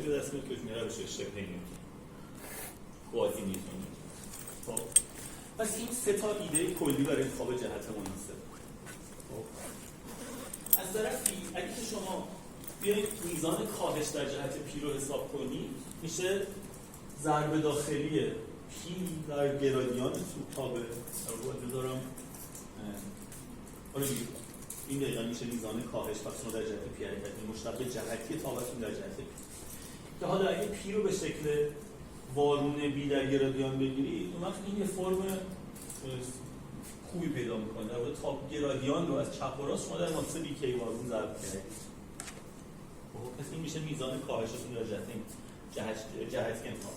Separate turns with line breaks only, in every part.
به دست میاد که بتونه روش شبه نیوتن قاطی نیوتن. خب پس این سه تا ایده کلی برای انتخاب جهت مناسب. خب از طرفی اگه که شما بیایید میزان کاهش در جهت پی رو حساب کنید، میشه ضرب داخلی پی در گرادیان تابع رو بذارم این دقیقا میشه میزان کاهش پس شما در جهت پی حرکت مشتق جهتی تابعتون در جهت پی، که حالا اگه پی رو به شکل وارون بی در گرادیان بگیرید اون وقت این یه فرم خوبی پیدا میکنه. در واقع تاب گرادیان رو از چپ و راست شما در ماتریس بی کی وارون ضرب کردید. خب پس این میشه میزان کاهشتون در جهت انتخاب.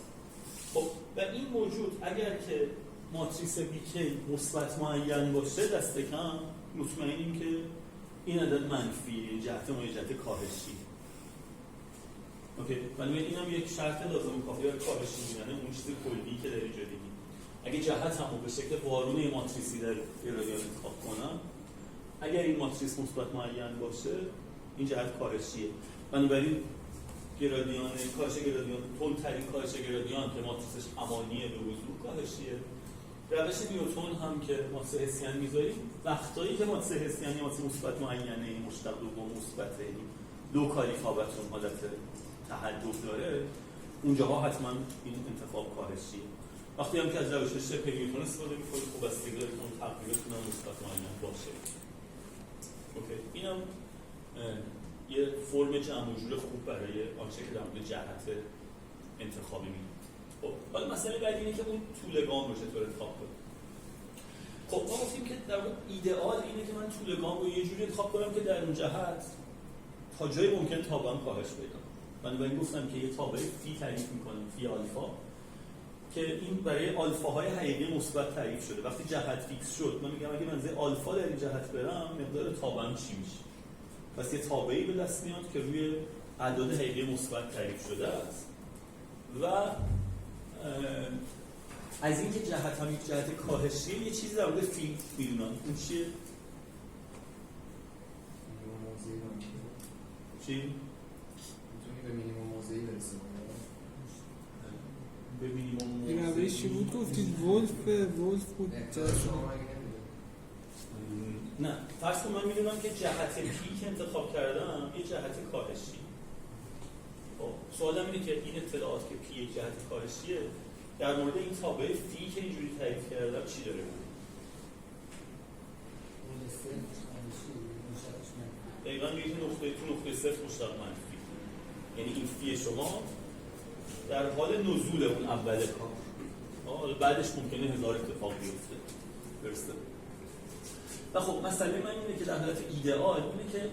خب و این موجود اگر که ماتریس بی کی مثبت معین باشه دست کم مطمئنیم که این عدد منفی جهت ما جهت کاهشی. اوکی، ولی اینم یک شرط لازم کافی برای کاهشی میدنه اون چیز کلی که در اینجا دیدیم. اگه جهت همو به شکل وارون ماتریسی در گرادیان انتخاب کنم، اگر این ماتریس مثبت معین باشه این جهت کاهشیه. بنابراین گرادیان کاهش گرادیان تندترین کاهش گرادیان که ماتریسش همانیه به وضوح کاهشیه. روش نیوتن هم که ماتریس هسیان میذاریم وقتایی که ماتریس هسیانی ماتریس مثبت معینه این مشتق دوم مثبته لوکالی تابعتون حالت تحدث داره اونجاها حتما این انتخاب کاهشیه. وقتی هم که از روش شبه نیوتن استفاده می‌کنید خب بستگی داره که اون تقریبتون هم مثبت معین باشه. اوکی، اینم یه فرم جمع و جور خوب برای آنچه که در مورد جهت انتخابی می‌گیم. خب حالا مسئله بعدی اینه که اون طول گام رو چطور انتخاب کنیم. خب ما گفتیم که در واقع ایدئال اینه که من طول گام رو یه جوری انتخاب کنم که در اون جهت تا جای ممکن تابعم کاهش پیدا. بنابراین گفتم که یه تابع فی تعریف می‌کنیم، فی آلفا، که این برای آلفاهای حقیقی مثبت تعریف شده. وقتی جهت فیکس شد من میگم اگه من از آلفا در این جهت برم مقدار تابعم چی میشه. پس یه تابعی به دست میاد که روی اعداد حقیقی مثبت تعریف شده است و از این که جهت هم یک جهت کاهشیه یه چیزی در مورد فی میدونن. اون چیه؟ چی؟
میتونی به مینیمم موضعی برسیم.
به مینیمم
این روشی بود گفتید ولف بود
نه فرض کن من میدونم که جهت پی که انتخاب کردم یه جهت کاهشی. خب سوالم اینه که این اطلاعات که پی یک جهت کاهشیه در مورد این تابع فی که اینجوری تعریف کردم چی داره بود؟ دقیقا میگه نقطه صفر مشتق منفی، یعنی این فی شما در حال نزول اون اول کار بعدش ممکنه هزار اتفاق بیفته. درسته؟ و خب مسئله من اینه که در حالت ایدئال اینه که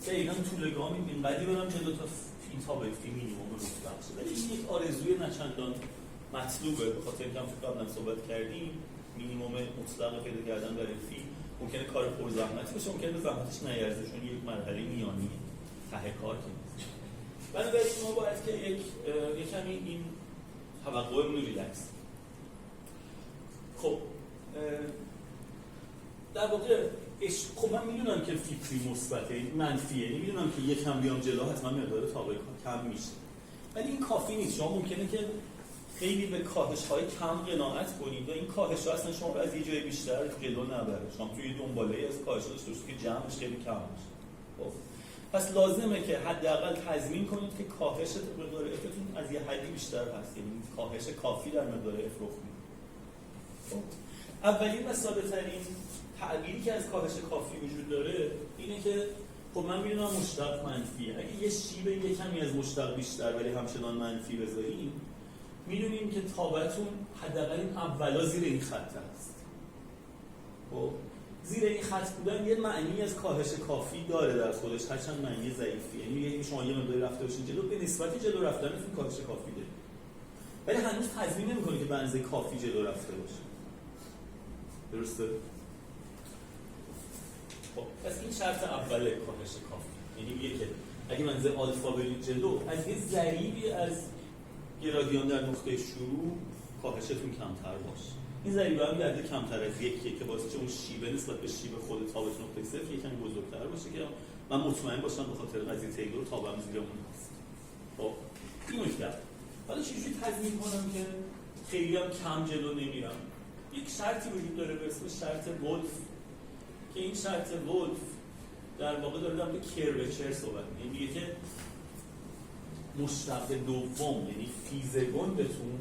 دقیقا طول گامی اینقدری برم جلو تا این تابع فی مینیمم رو بخشه، ولی این یک آرزوی نچندان مطلوبه به خاطر اینکه هم قبلا صحبت کردیم مینیمم مطلق پیدا کردن برای فی ممکنه کار پرزحمتی باشه، ممکنه به زحمتش نیارزه چون یک مرحله میانی ته کار که نیست. بنابراین ما باید که یک کمی این توقعمون رو ریلکس. خب در واقع خب من میدونم که فی پی مثبته منفیه، میدونم که یکم بیام جلو حتما مقدار تابع کم میشه، ولی این کافی نیست. شما ممکنه که خیلی به کاهش‌های کم قناعت کنید و این کاهش‌ها اصلا شما رو از یه جای بیشتر جلو نبره. شما توی دنباله از کاهش داشته باشید که جمعش خیلی کم باشه. خب پس لازمه که حداقل تضمین کنید که کاهش مقدار افتون از یه حدی بیشتر هست، یعنی کاهش کافی در مقدار اف رخ میده. خب اولین و ساده‌ترین تعبیری که از کاهش کافی وجود داره اینه که خب من میدونم مشتق منفیه، اگه یه شیب یه کمی از مشتق بیشتر ولی همچنان منفی بذاریم میدونیم که تابعتون حداقل این اولا زیر این خط هست. خب زیر این خط بودن یه معنی از کاهش کافی داره در خودش، هرچند معنی ضعیفی، یعنی میگه شما یه مقداری رفته باشین جلو به نسبت جلو رفتنتون کاهش کافی داره، ولی هنوز تضمین نمی‌کنه که به اندازه کافی جلو رفته باشه. درسته؟ خب پس این شرط اوله کاهش کافی، یعنی میگه که اگه منزل آلفا برید جلو از یه ضریبی از گرادیان در نقطه شروع کاهشتون کمتر باشه. این ضریبه هم یه کمتر از یکیه که واسه اون شیبه نسبت به شیبه خود تابع نقطه صفر یکم بزرگتر باشه که من مطمئن باشم به خاطر قضیه تیلور تابعم زیر اون هست. خب نکته. حالا چجوری تضمین کنم که خیلی هم کم جلو نمیرم؟ یک شرطی وجود داره به اسم شرط ولف که این شرط ولف در واقع داره در مورد کروچر صحبت می‌کنه. میگه که مشتق دوم یعنی فیزگوندتون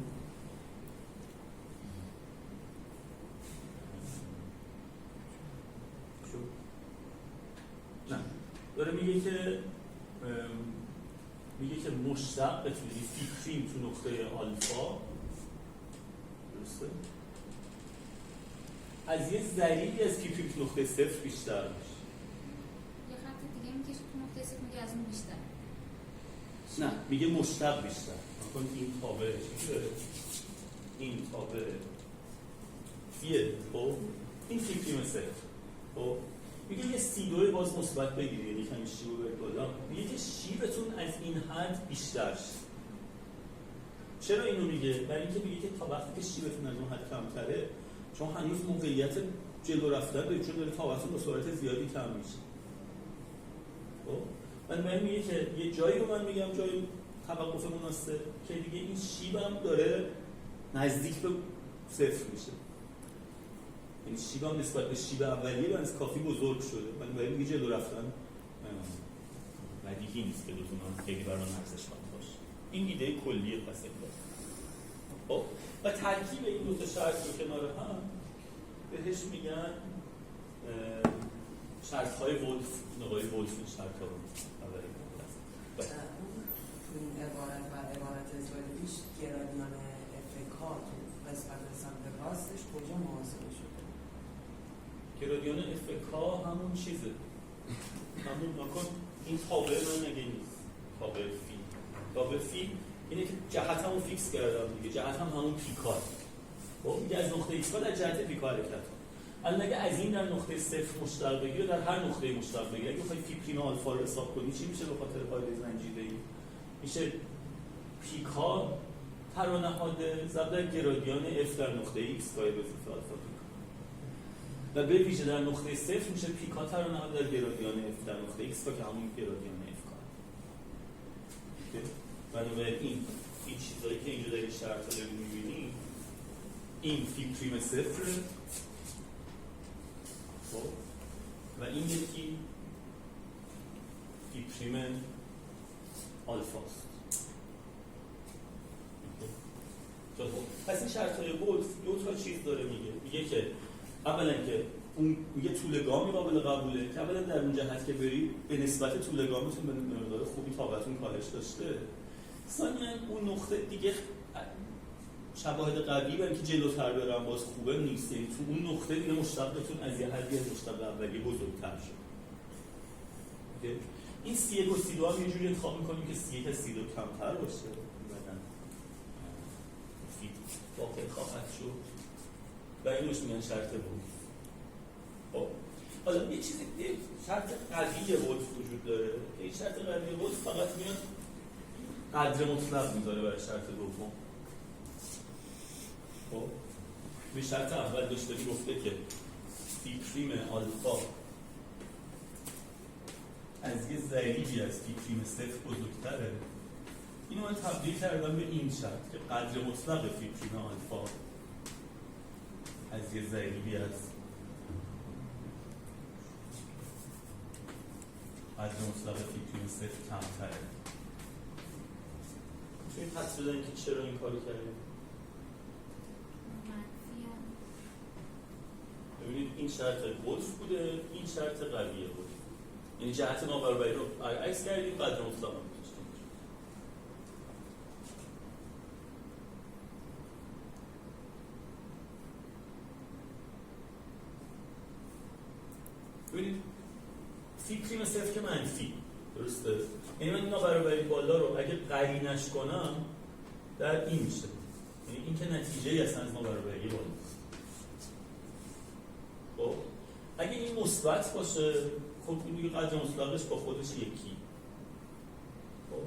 نه داره میگه که مشتقتون یعنی فیکریم تو نقطه آلفا درسته؟ از یه ذریعی از فیکریم تو نقطه صفر بیشتر میشه.
یه خط دیگه میکشه تو نقطه صفر میگه از اون بیشتر.
نه میگه مشتق بیشتر. مثلا این تابع چی داره؟ این تابع فیه خب این فیکریم صفر خب میگه یه C2 باز مثبت بگیری یعنی کمی شیب رو برد بالا. میگه که شیبتون از این حد بیشتر شد. چرا اینو میگه؟ برای اینکه میگه که تا وقتی که شیبتون از اون حد کمتره چون هنوز موقعیت جلو رفتن دارید چون داره طاقتتون به سرعت زیادی کم میشه. خب من میگه که یه جایی رو من میگم جای توقف مناسب که دیگه این شیبم داره نزدیک به صفر میشه. یعنی شیبم نسبت به شیب اولیه از کافی بزرگ شده. من باید میگه جلو رفتن بدیهی نیست که لزوما خیلی برای ارزشمند باشه. این ایده کلیه پس انگار. خب و ترکیب این دو تا شرط رو کنار هم بهش میگن شرط‌های ولف، نقای ولف این شرط‌ها رو اولی
اون تو این عبارت و عبارت اسرائیلیش گرادیان افکا تو قسمت سمت راستش کجا محاسبه شده؟
گرادیان افکا همون چیزه همون نکن این تابع من نگه نیست تابع فی اینه که جهت همون فیکس کردم دیگه جهت همون پیکار خب میگه از نقطه ایکس در جهت پیکار حرکت الان اگه از این در نقطه صفر مشتق بگیره در هر نقطه مشتق بگیره اگه بخوای فی پریم آلفا رو حساب کنی چی میشه به خاطر قاعده زنجیره‌ای میشه پیکا ترانهاد ضرب در گرادیان اف در نقطه ایکس قایل به اضافه آلفا پیکا و به ویژه در نقطه صفر میشه پیکا ترانهاد در گرادیان اف در نقطه ایکس که همون گرادیان اف کار بنابراین این چیزایی که اینجا در این شرط رو میبینی این فی پریم صفر و این یکی فی پریم آلفاست. پس این شرط‌های ولف دو تا چیز داره میگه که اولا که اون میگه طول گامی قابل قبوله که اولا در اون جهت که بری به نسبت طول گامتون به مقدار خوبی طاقتتون کاهش داشته. ثانیاً اون نقطه دیگه شواهد قبلی برای که جلوتر برم باز خوبه نیست یعنی تو اون نقطه دیگه مشتقتون از یه حدی از مشتق اولیه بزرگتر شد. این C1 و C2 هم یه جوری انتخاب میکنیم که C1 از C2 کمتر باشه بعدن فی واقع خواهد شد و این روش میگن شرط ولف. خب حالا یه شرط قوی ولف وجود داره این شرط قوی ولف فقط میاد قدر مطلق میذاره برای شرط دوم. خب به شرط اول داشته گفته که فی پریم آلفا از یه ضریبی از فی پریم صفر بزرگتره. اینو من تبدیل کردم به این شرط که قدر مطلق فی پریم آلفا از یه ضریبی از قدر مطلق فی پریم صفر کمتره. میتونید حدس بزنید که چرا این کارو کردیم؟ ببینید این شرط ولف بوده این شرط قویه بود یعنی جهت نابرابری رو برعکس کردیم قدر مطلق هم داشتیم. ببینید فی پریم صفر که منفی درسته یعنی من نابرابری بالا رو اگه قرینش کنم در این میشه یعنی این که نتیجه اصلا از نابرابری بالا خب اگه این مثبت باشه خب این دیگه قدر مطلقش با خودش یکی. خب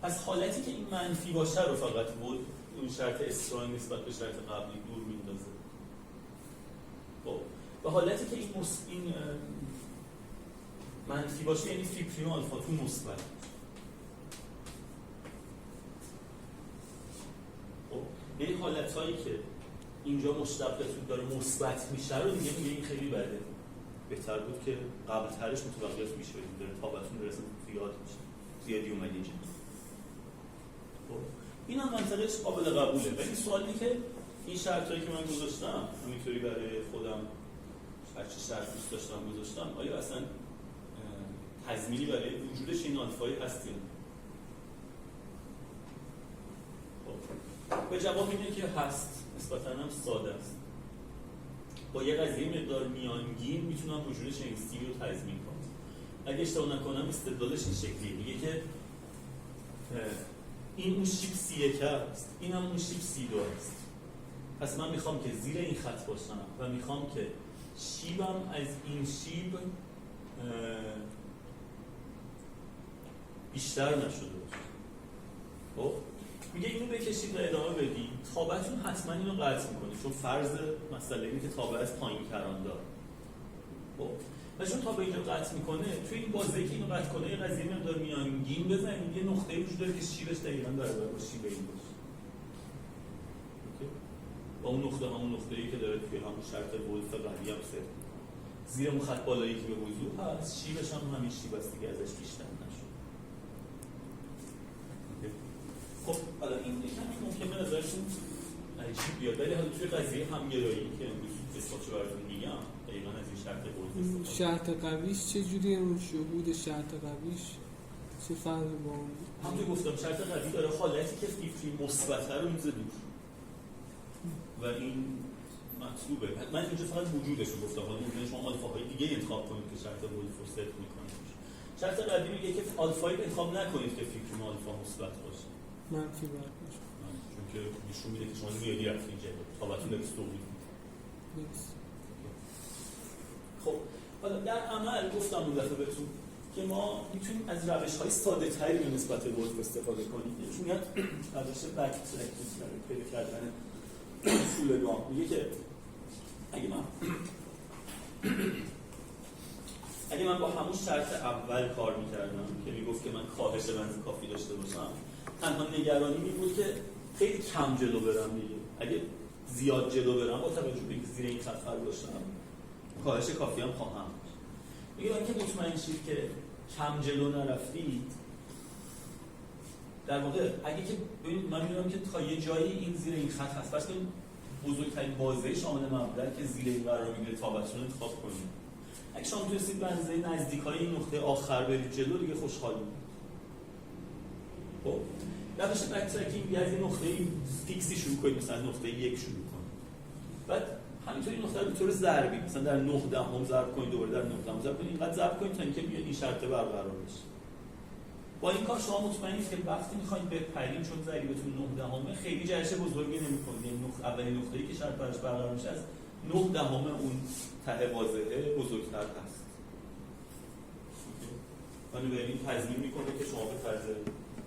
پس حالتی که این منفی باشه رو فقط بود اون شرط استرانگ نسبت به شرط قبلی دور میندازه. خب و حالتی که این منفی باشه یعنی فی پریم آلفا تو مثبت. یعنی حالتایی که اینجا مشتقاتون داره مثبت میشه رو دیگه میگه این خیلی بده، بهتر بود که قبل ترش متوقف میشه، بدون داره تابعتون برسه زیاد میشه، زیادی اومده اینجا. خب این هم منطقش قابل قبوله، ولی سوالی که این شرطایی که من گذاشتم همینطوری برای خودم هر چه شرط دوست داشتم گذاشتم، آیا اصلا تضمینی برای وجودش این آلفایی هست یا نه؟ به جواب اینه که هست، نسبتاً هم ساده است. با یه قضیه مقدار میانگین میتونم وجودش این سی رو تضمین کنم. اگه اشتباه نکنم استدلالش این شکلیه، میگه که این اون شیب C1 است، این هم اون شیب C2 است. پس من میخوام که زیر این خط باشم و میخوام که شیبم از این شیب بیشتر نشده باشه. خب میگه اینو بکشید و ادامه بدید، تابعتون حتما اینو قطع میکنه، چون فرض مسئله اینه که تابع از پایین کران داره. خب و چون تابع اینو قطع میکنه، توی این بازه که اینو قطع کنه یه قضیه مقدار میانگین بزنید، یه نقطه وجود داره که شیبش دقیقاً برابر با شیب این باشه. با اون نقطه همون نقطه‌ای که داره توی همون شرط ولف قبلی هم صفر. زیر اون خط بالایی که به وضوح هست، شیبش هم همین شیب است دیگه، ازش بیشتر نشد. خب حالا این کمی ممکنه به نظرشون عجیب بیاد، ولی حالا توی قضیه همگرایی که امروز اثباتش براتون میگم دقیقاً از این شرط ولف استفاده.
شرط قویش چجوریه؟ اون شهود شرط قویش چه فرقی با اون؟
همونطور گفتم شرط قوی داره حالتی که فیفری مثبته رو میزه دور و این مطلوبه. من اینجا فقط وجودش رو گفتم، حالا ممکنه شما آلفاهای دیگه انتخاب کنید که شرط ولف رو صدق میکنید. شرط قوی میگه که آلفایی انتخاب نکنید که فیفری آلفا مثبت باشه،
منفی باید باشه،
چون که نشون میده که شما زیادی رفتین جلو، تابعتون داره تولید میکنه. خب حالا در عمل گفتم اون دفعه بهتون که ما میتونیم از روش‌های ساده‌تری به نسبت ولف استفاده کنیم. چون میاد روش بک ترکینگ برای پیدا کردن اصول گام. میگه که اگه من با همون شرط اول کار میکردم که میگفت که من کاهش بنز کافی داشته باشم، تنها نگرانی می بود که خیلی کم جلو برم دیگه. اگه زیاد جلو برم با توجه به اینکه زیر این خط قرار داشتم کاهش کافی هم خواهم. میگه اینکه مطمئن شید که کم جلو نرفتید، در واقع اگه که ببینید من میدونم که تا یه جایی این زیر این خط هست، پس بزرگترین بازه شامل مبدأ که زیر این قرار میگیره تابعتون رو انتخاب کنید. اگه شما تونستید بنزه نزدیکای این نقطه آخر برید جلو دیگه خوشحال می‌شید. خب روش بک ترکینگ از این نقطه فیکسی شروع کنید، مثلا نقطه 1 شروع کنید. بعد همینطوری نقطه رو به طور ضربی مثلا در 9 دهم ضرب کنید، دوباره در 9 دهم ضرب کنید، اینقدر ضرب کنید تا اینکه بیاد این شرط برقرار بشه. با این کار شما مطمئنید که وقتی می‌خواید بپرید چون ضریبتون 9 دهمه خیلی جهش بزرگی نمی‌کنید. یعنی اولین نقطه‌ای که شرط براش برقرار میشه از 9 دهم اون ته واضحه بزرگتر هست. بنابراین تضمین می‌کنه که شما به طرز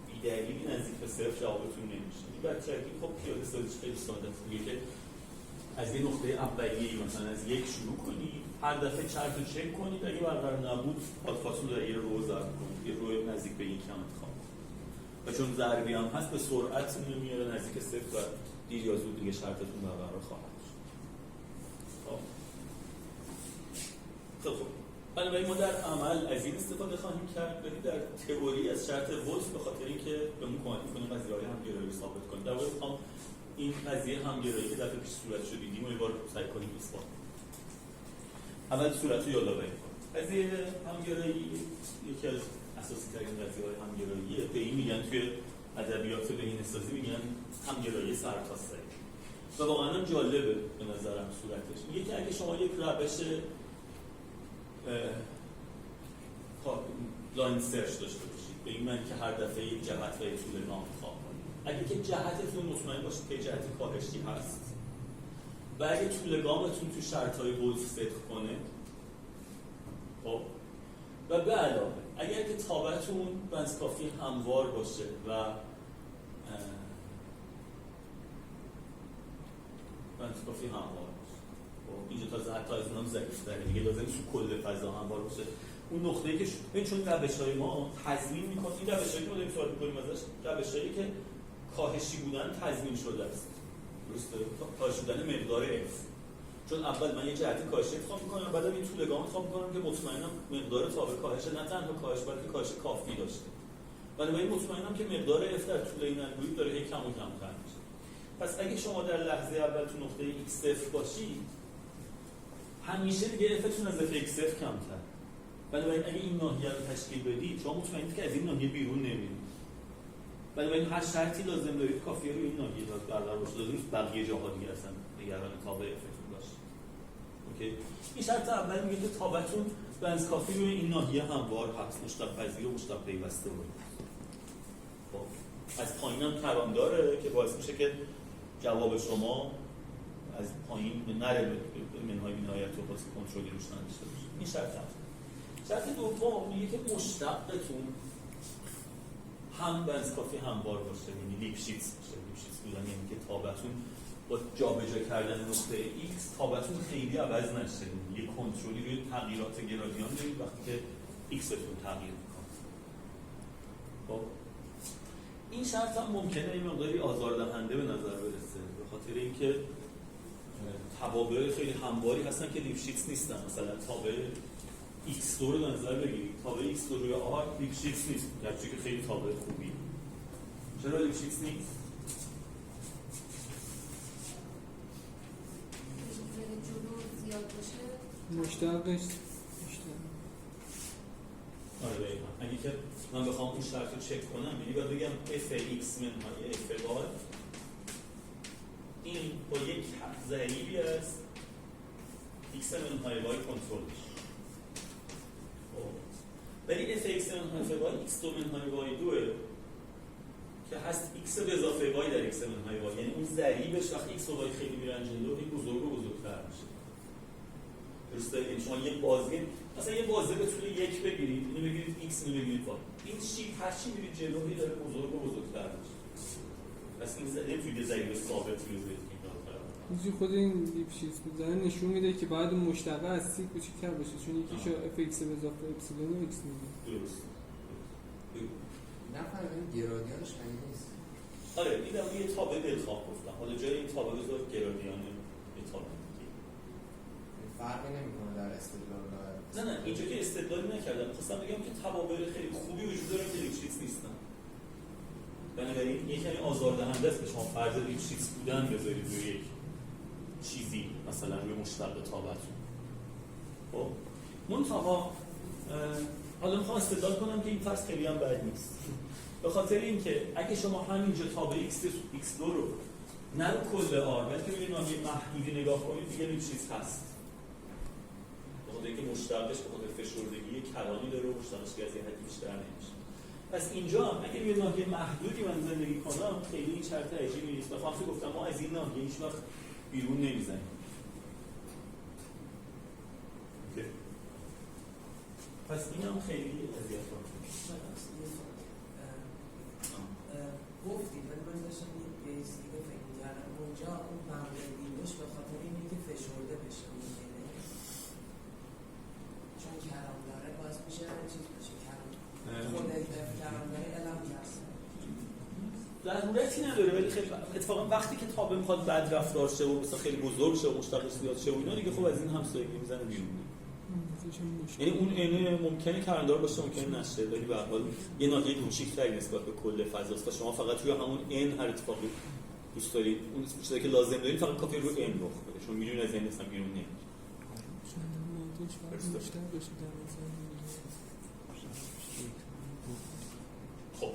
بی‌دلیلی نزدیک به صفر جوابتون نمیشه. این بچه‌ای خب پیاده سازیش خیلی ساده است. میگه که از یه نقطه اولیه‌ای مثلا از 1 شروع کنید، هر دفعه چرت رو چک کنید، اگه برقرار نبود آلفاتون رو یه رو ضرب کنید، یه رو نزدیک به 1 هم انتخاب کنید. و چون ضربی هم هست به سرعت اون میاره نزدیک صفر و دیر یا زود دیگه شرطتون برقرار خواهد شد. خب بنابراین ما در عمل از این استفاده خواهیم کرد، ولی در تئوری از شرط ولف به خاطر اینکه بهمون کمک می‌کنه قضیه‌های همگرایی رو ثابت کنیم. در واقع می‌خوام این قضیه همگرایی که دفعه پیش صورتش رو دیدیم و یه بار سعی کنیم اثبات کنیم. اول صورت رو یادآوری کنیم. قضیه همگرایی یکی از اساسی ترین قضیه‌های همگراییه. به این میگن توی ادبیات بهینه‌سازی میگن همگرایی سرتاسری. و واقعا جالبه به نظرم صورتش. میگه که اگه شما یک روش لاین سرچ داشته باشید، به این معنی که هر دفعه یک جهت و یک طول نام انتخاب کنید. اگه که جهتتون مطمئن باشید که جهت کاهشی هست و اگه طول گامتون تو شرط‌های ولف صدق کنه، خب و به علاوه اگر که تابعتون بنز کافی هموار باشه و بنز کافی هموار باشه، خب اینجا تازه حتی از اونم ضعیف‌تره دیگه، لازم تو کل فضا هموار باشه. اون نقطه‌ای که چون روش‌های ما تضمین می‌کنه، این روش‌هایی که ما داریم صحبت می‌کنیم ازش روش‌هایی که کاهشی بودن تضمین شده است. درسته؟ کاهش دادن مقدار F. چون اول من یه جهت کاهش انتخاب می‌کنم، بعد این طول گام انتخاب می‌کنم که مطمئنم مقدار تابع کاهش نه تنها کاهش بلکه کاهش کافی داشته. بنابراین مطمئنم که مقدار F در طول این الگوریتم داره کم و کمتر میشه. پس اگه شما در لحظه اول تو نقطه x صفر باشید، همیشه دیگه F‌تون از Fx کمتر. بنابراین اگه این ناحیه رو تشکیل بدید، شما مطمئنید که از این ناحیه بیرون نمیرید. بنابراین هر شرطی لازم دارید کافیه روی این ناحیه برقرار باشه، لازم نیست بقیه جاها دیگه اصلا نگران تابع F‌تون باشه. اوکی؟ این شرط اول میگه که تابعتون بنز کافی روی این ناحیه هموار هست، مشتق پذیر و مشتق پیوسته بود. خب از پایینم کران داره که باعث میشه که جواب شما از پایین نره به منهای بی‌نهایت و واسه کنترلی روش نداشته باشه. این شرط اول. شرط دوم میگه که مشتقتون هم بنز کافی هموار باشه، یعنی لیپشیتز باشه. لیپشیتز بودن یعنی که تابعتون با جابجا کردن نقطه x تابعتون خیلی عوض نشه، یه کنترلی روی تغییرات گرادیان دارید وقتی که x تون تغییر میکنه. خب این شرط هم ممکنه این مقداری آزاردهنده به نظر برسه، به خاطر اینکه توابع خیلی همواری هستن که لیپشیتز نیستن. مثلا تابع x2 رو به نظر بگیرید، تابع x2 روی r لیپشیتز نیست، گرچه که خیلی تابع خوبی. چرا لیپشیتز نیست؟
مشتقش
آره دقیقا. اگه که من بخوام اون شرط رو چک کنم، یعنی باید بگم fx منهای f بار این با یک ضریبی است x منهای y کنترلش. ولی fx منهای f x2 منهای y 2 که هست x به اضافه y در x منهای y، یعنی اون ضریبش وقتی x و y خیلی میرن جلو این بزرگ و بزرگتر میشه. درسته؟ یعنی شما یه بازی مثلا یه بازه به طول یک بگیرید، اینو بگیرید x، اینو بگیرید y. این شیب هر چی میرید جلو داره بزرگ و بزرگتر میشه. پس این نمیتونید یه ضریب ثابت رو بذارید که
اینجوری خود این لیپشیتز میزنه نشون میده که باید اون مشتقه از سی کوچیک‌تر باشه، چون یکیشو fx به اضافه اپسیلون و x میده.
درست.
نفهمیدم گرادیانش مگه نیست؟
آره این در یه تابع دلخواه گفتم. حالا جای این تابع بذار گرادیان یه تابع دیگه.
فرقی نمیکنه در استدلال
نه اینجا که استدلالی نکردم، می‌خواستم بگم که توابع خیلی خوبی وجود داره که لیپشیتز نیستن. بنابراین یه کمی آزاردهنده است که شما فرض لیپشیتز بودن بذارید روی یک چیزی، مثلا روی مشتق تابعتون. خب منتها حالا میخوام استدلال کنم که این فرض خیلی هم بد نیست، به خاطر اینکه اگه شما همینجا تابع x2 رو نه رو کل r بلکه روی ناحیه محدودی نگاه کنید، دیگه لیپشیتز هست. به خاطر اینکه مشتقش به خاطر فشردگی کلانی داره و مشتقش که از یه حدی بیشتر نمیشه. پس اینجا هم اگه روی ناحیه محدودی من زندگی کنم خیلی این شرط عجیبی نیست. و فقط گفتم ما از این ناحیه هیچ وقت بیرون نمیزنیم. پس این هم خیلی اذیت کننده نیست.
گفتید ولی من داشتم یه دیگه فکر می‌کردم اونجا اون معمولیتش به خاطر اینه که فشرده بشه ممکنه، چون کرام داره باز میشه چیز بشه کرام خود کرام داره علم کرسه
ضرورتی نداره، ولی خیلی اتفاقا وقتی که تابع میخواد بد رفتار شه و مثلا خیلی بزرگ شه و مشتقش زیاد شه و اینا دیگه خب از این همسایگی میزنه بیرون. یعنی اون عینه ممکنه کرندار باشه ممکنه نشه، ولی به هر حال یه ناحیه کوچیک‌تری نسبت به کل فضاست و شما فقط روی همون n هر اتفاقی دوست دارید اون چیزی که لازم دارید فقط کافیه روی n رخ بده، چون میدونید از n اصلا بیرون نمیاد. خب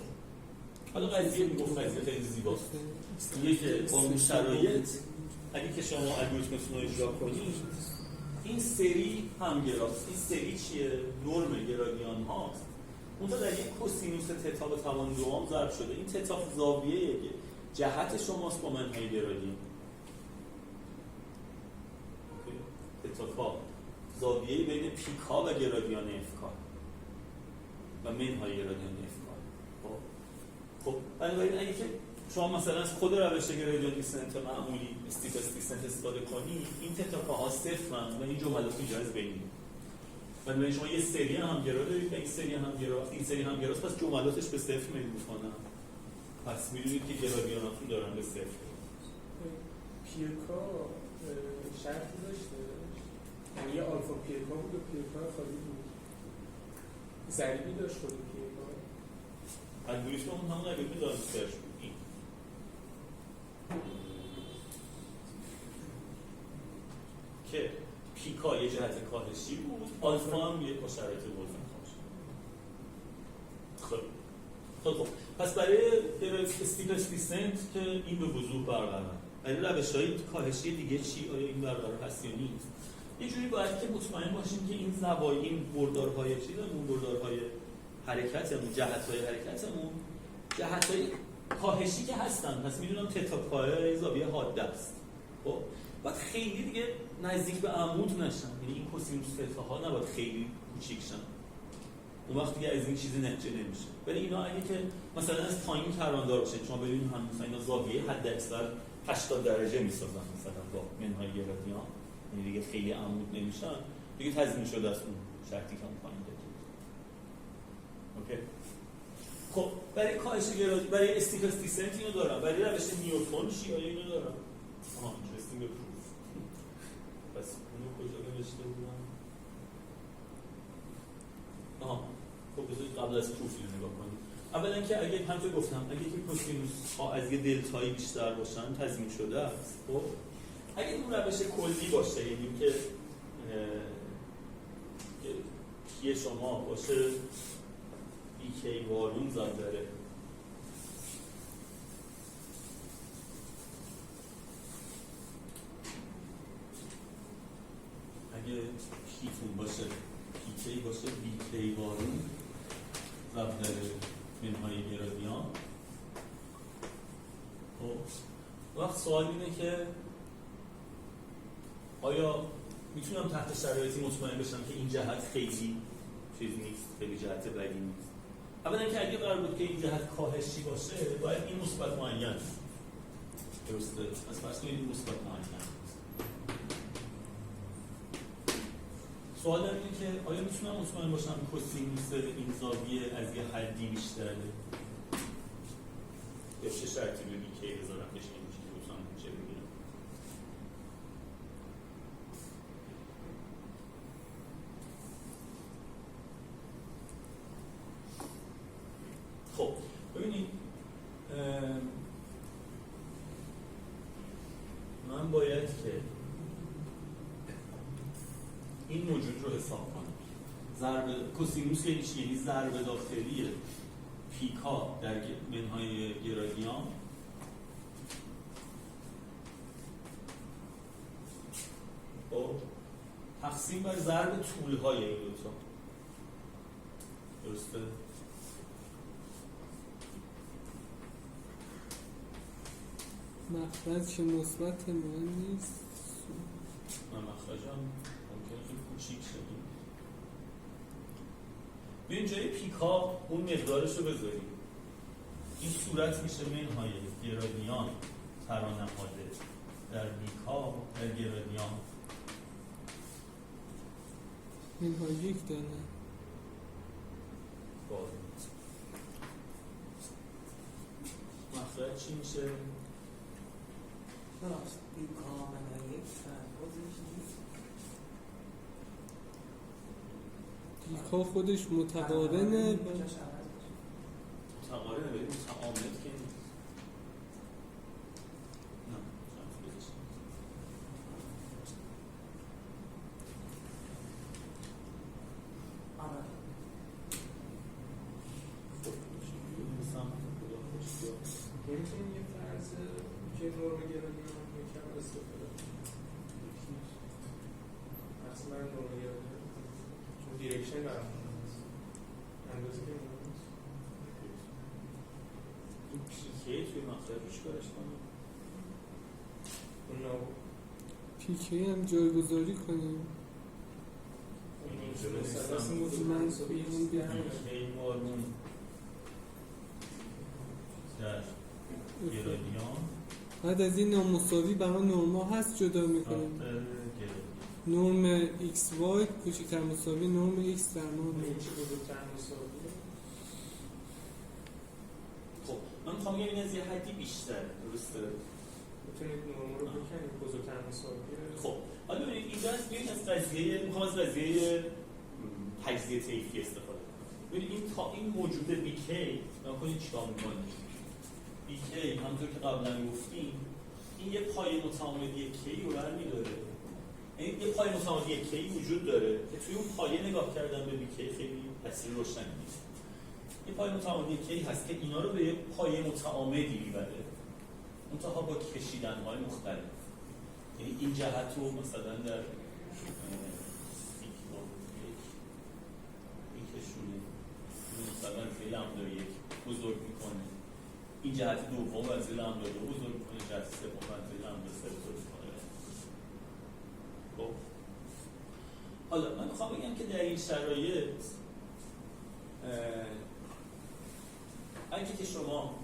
حالا قضیه میگفت قضیه خیلی زیباست. میگه که با اون شرایط اگه که شما الگوریتمتون رو اجرا کنید این سری همگراست. این سری چیه؟ نرم گرادیان هاست. اونجا در یک کوسینوس تتا به توان دوم ضرب شده. این تتا زاویه جهت شماست با منهای گرادیان. تتا کا زاویه بین پیکا و گرادیان اف کا و منهای گرادیان اف کا. خب بنابراین اگه که شما مثلا از خود روش گرادیان دیسنت معمولی استیپ دیسنت استفاده کنی، این تتاکاها صفرن و این جملات اینجا از بینی. بنابراین شما یه سری همگرا دارید و این سری همگراست، این سری همگراست، پس جملاتش به صفر میل میکنن. پس میدونید که گرادیاناتون دارن به صفر.
پیرکا شرطی داشته، یعنی یه آلفا پیرکا بود و پیرکا خالی بود، ضریبی داشت خود پیرکا.
الگوریتم اون همون الگوریتم دانسترش بود این که پیکا یه جهت کاهشی بود، آلفا هم یه با شرایط ولفن کاهش. خب پس برای استیپلس دیسنت که این به وضوح برقراره، برای روش‌های کاهشی دیگه چی؟ آیا این برقرار هست یا نیست؟ یه جوری باید که مطمئن باشیم که این زوایای، این بردارهای چیزمون، بردارهای حرکتمون، جهت‌های حرکتمون، جهت‌های کاهشی که هستن. پس میدونم تتا پای زاویه حاده است. خب باید خیلی دیگه نزدیک به عمود نشن، یعنی این کوسینوس تتاها نباید خیلی کوچیک شن. اون وقت دیگه از این چیزی نتیجه نمیشه. ولی اینا اگه که مثلا از پایین کراندار باشه، شما ببینید هم مثلا اینا زاویه حد اکثر 80 درجه میسازن مثلا با منهای گرادیان، یعنی دیگه خیلی عمود نمیشن، دیگه تضمین شده است اون شرطی که اون پایین داره. اوکی. خب برای کاهش گرادی، برای استیپلس دیسنت اینو دارم، برای روش نیوتن چی آیا اینو دارم؟ اینترستینگ پروف. پس اونو کجا نوشته بودم؟ خب بذارید قبل از پروف رو نگاه کنید. اولا که اگه همونطور گفتم، اگه که کوسینوس ها از یه دلتایی بیشتر باشن تضمین شده است. خب اگه اون روش کلی باشه، یعنی که یه شما باشه بیکی وارون زد داره، اگه پیتون باشه پیکی باشه بیکی وارون زد داره منهای گرادیان. وقت سوال اینه که آیا میتونم تحت شرایطی مطمئن بشم که این جهت خیلی چیز نیست، خیلی جهت بدی نیست؟ اولا که اگه قرار بود که این جهت کاهشی باشه باید این مثبت معین درسته؟ از فرض کنید این مثبت معین. سوال اینه که آیا میتونم مطمئن باشم کوسینوس این زاویه از یه حدی بیشتره؟ یا چه شرطی به بیکی بذارم بهش نمیشه که بتونم چه بگیرم؟ خب ببینید من باید که این موجود رو حساب کنم. ضرب کوسینوس یعنی چی؟ یعنی ضرب داخلی پیکا در منهای گرادیان تقسیم بر ضرب طولهای این دوتا. درسته؟
مخرج مثبت مهم نیست.
من مخرجم ممکنه خیلی کوچیک شدیم. ببین جای پیکا اون مقدارش رو بذاریم، این صورت میشه منهای گرادیان ترانه‌هاده در پیکا در گرادیان
منهای یک دانه.
مخرج چی میشه؟
راست پیکا منهای یک فرقازش نیست.
پیکا خودش متقارنه با
متقارنه بریم متعامد که نیست. نه
نمیتونیم یه فرض که نرم گرادیان یکم استفاده اصلا نرم گرادیان چون دیرکشن برمون هست اندازه که نرم هست
این پیکه توی مخرجش کارش کنیم
اون نابود
پیکه هم جایگذاری کنیم.
این مثلث منصوبی
پیکی وارون در گرادیان
بعد از این نامساوی برای نرما هست جدا میکنیم. نرم XY کوچکتر مساوی نرم X در نرم
این چه بزرگتر مساویه؟
خب من میخوام بگم این از یه حدی بیشتره، درسته؟
میتونید نورما رو بکنید بزرگتر مساویه.
خب حالا ببینید اینجا از قضیه میخوام از قضیه تجزیه طیفی استفاده کنم. ببینید این موجود بیکی نکنید چیکار میکنه. بیکی همونطور که قبلا گفتیم این یه پای متعامدی کی رو برمی‌داره. یعنی یه پای متعامدی کی وجود داره که توی اون پایه نگاه کردن به بیکی خیلی تاثیر روشنی نیست. یه پای متعامدی کی هست که اینا رو به یه پای متعامدی میبره. منتها با کشیدن‌های مختلف. یعنی این جهت رو مثلا در سیگما میکشونه مثلا زی لامدا یک بزرگ میکنه، این جهت دوم از زی لامدا دو بزرگ میکنه، جهت سوم از زی لامدا سه بزرگ میکنه. خب حالا من میخوام بگم که در این شرایط اگه که شما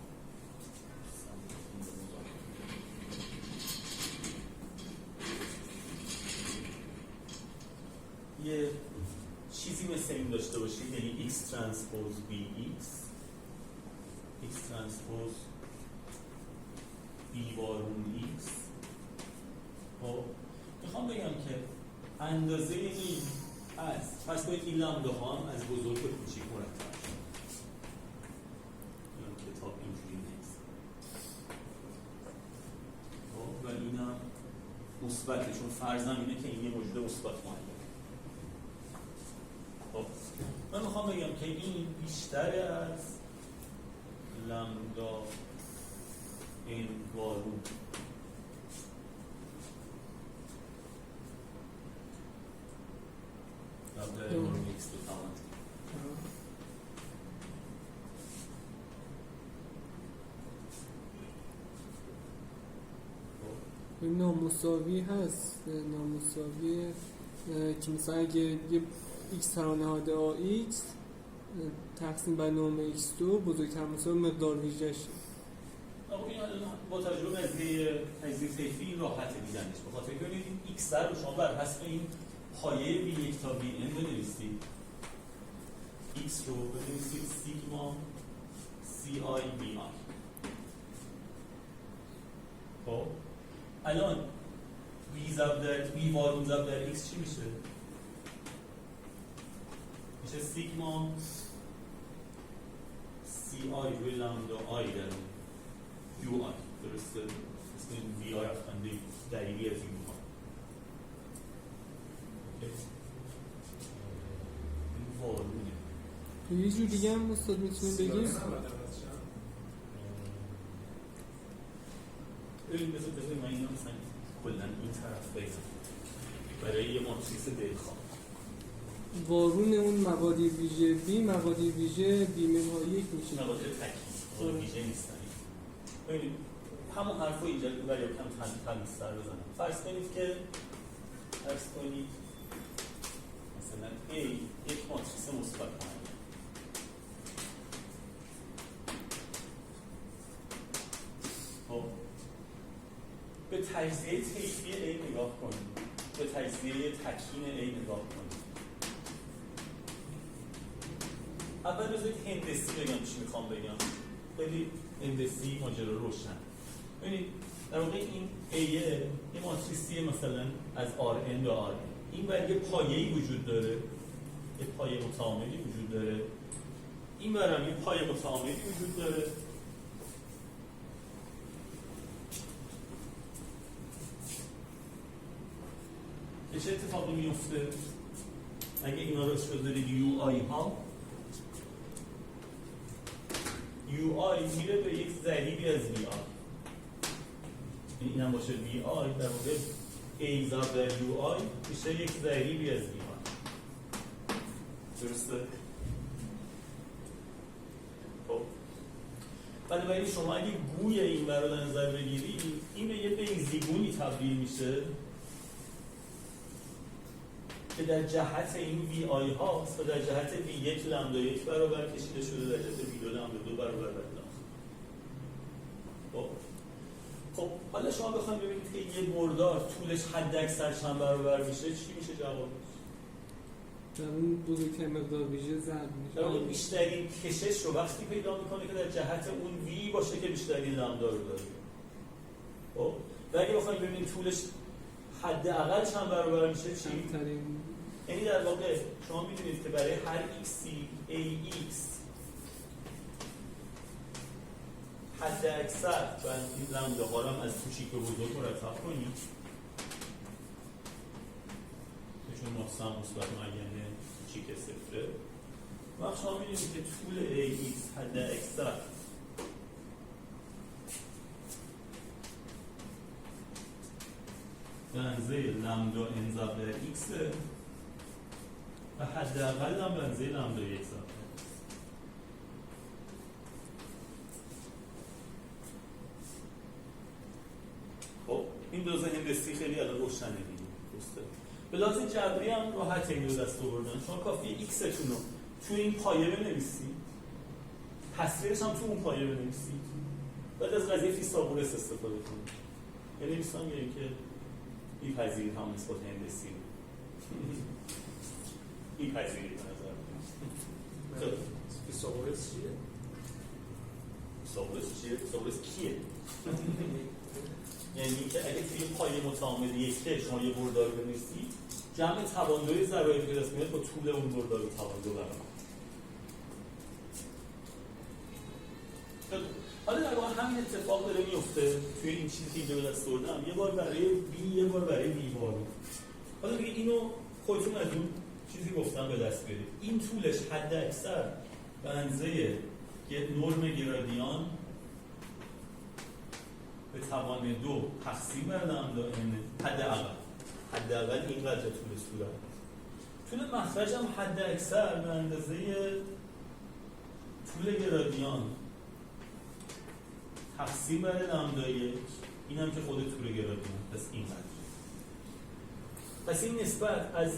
یه چیزی مثل این داشته باشید، یعنی x ترانسپوز bx x ترانسپوز b بارون x. خب میخوام بگم که اندازه این از فرض کنید این لامدا ها هم از بزرگ به کوچیک مرتب شد. این کتاب اینجوری نیست. خب و اینم مثبته چون فرضم اینه که این یه موجود مثبت معین. من میخوام بگم که این بیشتر از لامدا این بارون لامدا این بارون ایکس دو تمام.
این نامساوی هست، نامساوی که مثلا اگه یه x ترانه‌های ax تقسیم بر نرم x2 بزرگتر مساوی مقدار ویژه‌ش.
این با توجه به قضیه طیفی راحت دیدنش، به خاطر که ببینید این x رو شما بر حسب این پایه v1 تا vn بنویسید. x رو بنویسید سیگما ci bi. خب الان v وارون ضرب در x چی میشه؟ میشه سیگما سی آی روی لامدا آی در یو آی. درسته؟ اسم این وی آی افکنده دلیلی از یو آی. این وارونه.
تو یه جور دیگه هم استاد میتونیم بگیم
ببین بذار من اینو مثلا کلن این طرف بگم برای یه ماتریس دلخواه.
وارون اون موادی ویژه بی موادی ویژه بی منهای یک میشه.
مواد تکی ویژه نیستن. ببینید همون حرف رو اینجا برای کم تمیزتر بزنم. فرض کنید مثلا A یک ماتریس مثبت معین. خب به تجزیه طیفی A نگاه کنید، به تجزیه تکین A نگاه کنید. اول بذارید هندسی بگم چی میخوام بگم. خیلی هندسی ماجرا روشن. ببینید در واقع این A یه ماتریسیه مثلا از Rn به Rn. این بر یه پایه‌ای وجود داره، یه پایه متعاملی وجود داره. این برم یه پایه متعاملی وجود داره. چه اتفاقی میفته؟ اگه اینا رو اسم بذارید یو آی ها، یو آی میره به یک ضریبی از وی آی. این هم باشه وی آی در واقع ای ضرب در یو آی میشه یک ضریبی از وی آی. درسته؟ خب بنابراین شما اگه گوی این رو در نظر بگیرید این به یه بنزیگونی تبدیل میشه که در جهت این وی آی هاست و در جهت وی یک لامدا یک برابر کشیده شده، در جهت وی دو لامدا دو برابر بدلاخ. خب حالا شما بخواید ببینید که یه بردار طولش حد اکثر چند برابر میشه، چی میشه جوابش؟
در اون بزرگترین مقدار ویژه ضرب میشه.
در واقع بیشترین کشش رو وقتی پیدا میکنه که در جهت اون وی باشه که بیشترین لامدا رو داره. خب و اگه بخوایم ببینیم طولش حداقل چند برابر میشه چی؟
کمترین
یعنی در واقع شما میدونید که برای هر xی ax حد اکثر باید این لامدا ها رو هم از کوچیک به بزرگ مرتب کنیم چون ماستم مثبت معینه کوچیک صفره وقت شما میدونید که طول ax حد اکثر به اندازه لامدا n ضرب در x و حداقل هم به اندازه لامدا یک ضرب در x. خب این دوزه هندسی خیلی الان روشنه دیگه درسته. به لحاظ جبری هم راحت این دو دست آوردن. شما کافیه x تون رو توی این پایه بنویسید، تصویرش هم تو اون پایه بنویسید، بعد از قضیه فیثاغورس استفاده کنید. یعنی مثلا میگه که میپذیرید هم نسبت هندسی میپذیرید به نظر من.
فیثاغورس چیه؟
فیثاغورس چیه؟ فیثاغورس کیه؟ یعنی که اگه توی پایه متعامل یکه شما یه بردار بنویسید جمع تواندوی ضرایب که دست میاد با طول اون بردار و تواندو برابر. حالا در واقع همین اتفاق داره میفته توی این چیزی که اینجا به دست آوردم، یه بار برای بی، یه بار برای بی بارو. حالا دیگه اینو خودتون از اون چیزی گفتم به دست بیارید. این طولش حد اکثر به اندازه یه نرم گرادیان به توان 2 تقسیم بر لامدا n حداقل اینقدر طول صورت. طول مخرج هم حد اکثر به اندازه طول گرادیان تقسیم بر لامدا 1 این هم که خود طول گرادیان، پس اینقدر. پس این نسبت از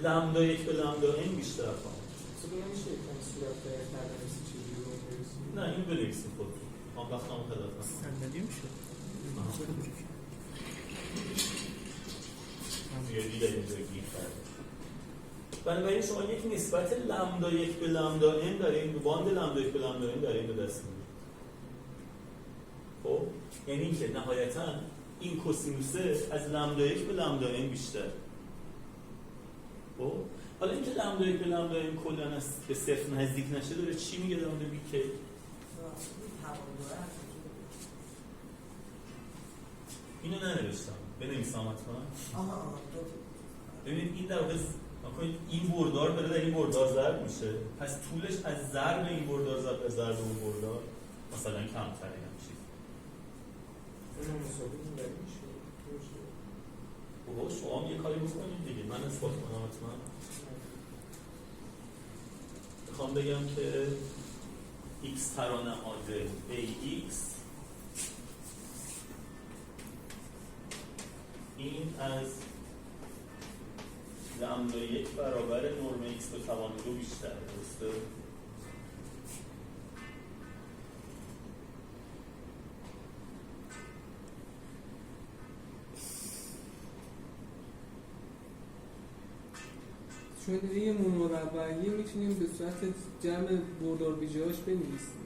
لامدا 1 به لامدا n بیشتر خواهد.
اصلا نمیشه یکم صورت کردن مثل چیزی رو بنویسیم؟
نه این بنویسید خودتون. آن وقت هم خدمت کنم.
صندلی میشه.
زیادی در اینجا گیر کرده. بنابراین شما یک نسبت لامدا 1 به لامدا n دارین، باند لامدا 1 به لامدا n دارین به دست میارید. خب یعنی اینکه نهایتاً این کوسینوسه از لامدا 1 به لامدا n بیشتر. خب حالا اینکه لامدا 1 به لامدا n کلاً به صفر نزدیک نشه داره چی میگه در مورد بی کی؟ اینو ننوشتم. بنویسم حتما. ببینید این در واقع این بردار داره در این بردار ضرب میشه. پس طولش از ضرب این بردار ضرب به ضرب اون بردار مثلا کمتره نمیشه.
اون مسابقه این میشه.
بابا شما هم یه کاری بکنید دیگه. من اثبات کنم حتما. میخوام بگم که x ترانه عادل ax این از لامدا 1 برابر نرم x به توان 2 بیشتره درسته؟
چون یه مربعی میتونیم به صورت جمع بردار بیجاش بنویسیم.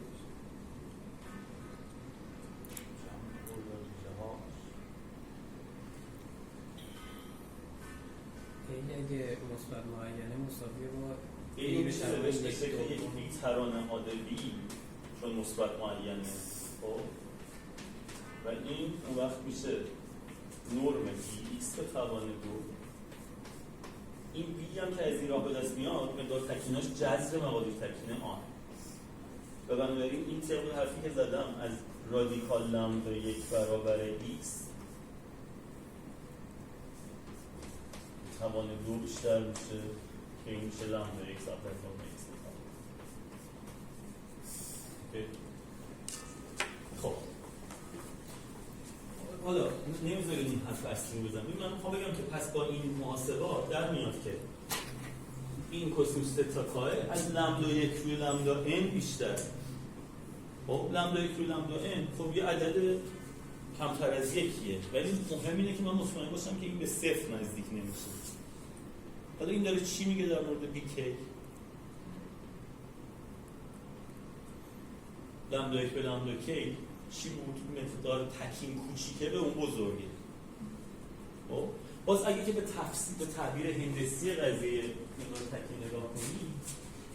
این اگه مثبت معینه مساوی با
این میشه نوشته که یک بی ترانه عادلی چون مثبت معینه خب و این اون وقت میشه نرم بی ایکس به توان 2. این بی هم که از این راه به دست میاد مقدار تکیناش جذر مقادیر تکینه آن و بنابراین این طبق حرفی که زدم از رادیکال لامدا 1 برابر ایکس توان 2 بیشتر میشه که این میشه لامدا 1 ضرب در توان ایکس. خب حالا نمیذارید این حرف اصلی رو بزنم. من میخوام بگم که پس با این محاسبات در میاد که این کوسینوس تتا از لامدا 1 روی لامدا n بیشتر. خب لامدا 1 روی لامدا n خب یه عدد کمتر از یکیه ولی مهم اینه که من مطمئن باشم که این به صفر نزدیک نمیشه. حالا این داره چی میگه در مورد بی کی؟ لامدا 1 به لامدا کی چی بود؟ مقدار تکین کوچیکه به اون بزرگه. خب باز اگه که به تفسیر به تعبیر هندسی قضیه مقدار تکین نگاه کنی،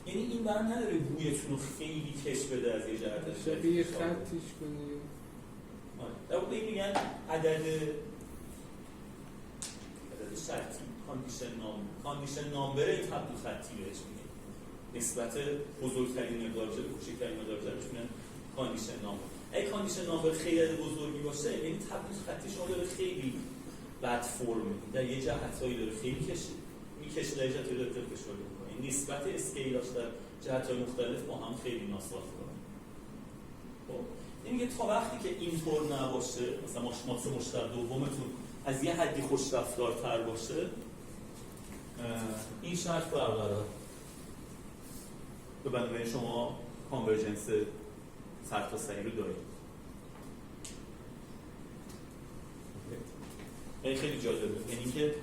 یعنی این بر نداره بویتون رو خیلی کش بده از یه جهت
شبیه خطیش کنه.
در واقع این میگن عدد شرطی، کاندیشن نامبر تبدیل خطی بهش میگن. نسبت بزرگترین مقدار شده کوچکترین مقدار شده بهش میگن کاندیشن نامبر. اگه کاندیشن نامبر خیلی عدد بزرگی باشه، یعنی تبدیل خطی شما داره خیلی بد فرمه، در یه جهتایی داره خیلی میکشه، در یه جهتایی داره فشار میکنه. این نسبت اسکیلاش در جهت‌های مختلف با هم خیلی ناسازگاره. خب این میگه تا وقتی که اینطور نباشه، مثلا ماکس مشترک دومتون از یه حدی خوشرفتارتر باشه، این شرط برقرار. به بنابراین شما کانورجنس سرتاسری رو دارید. این خیلی جالبه، یعنی که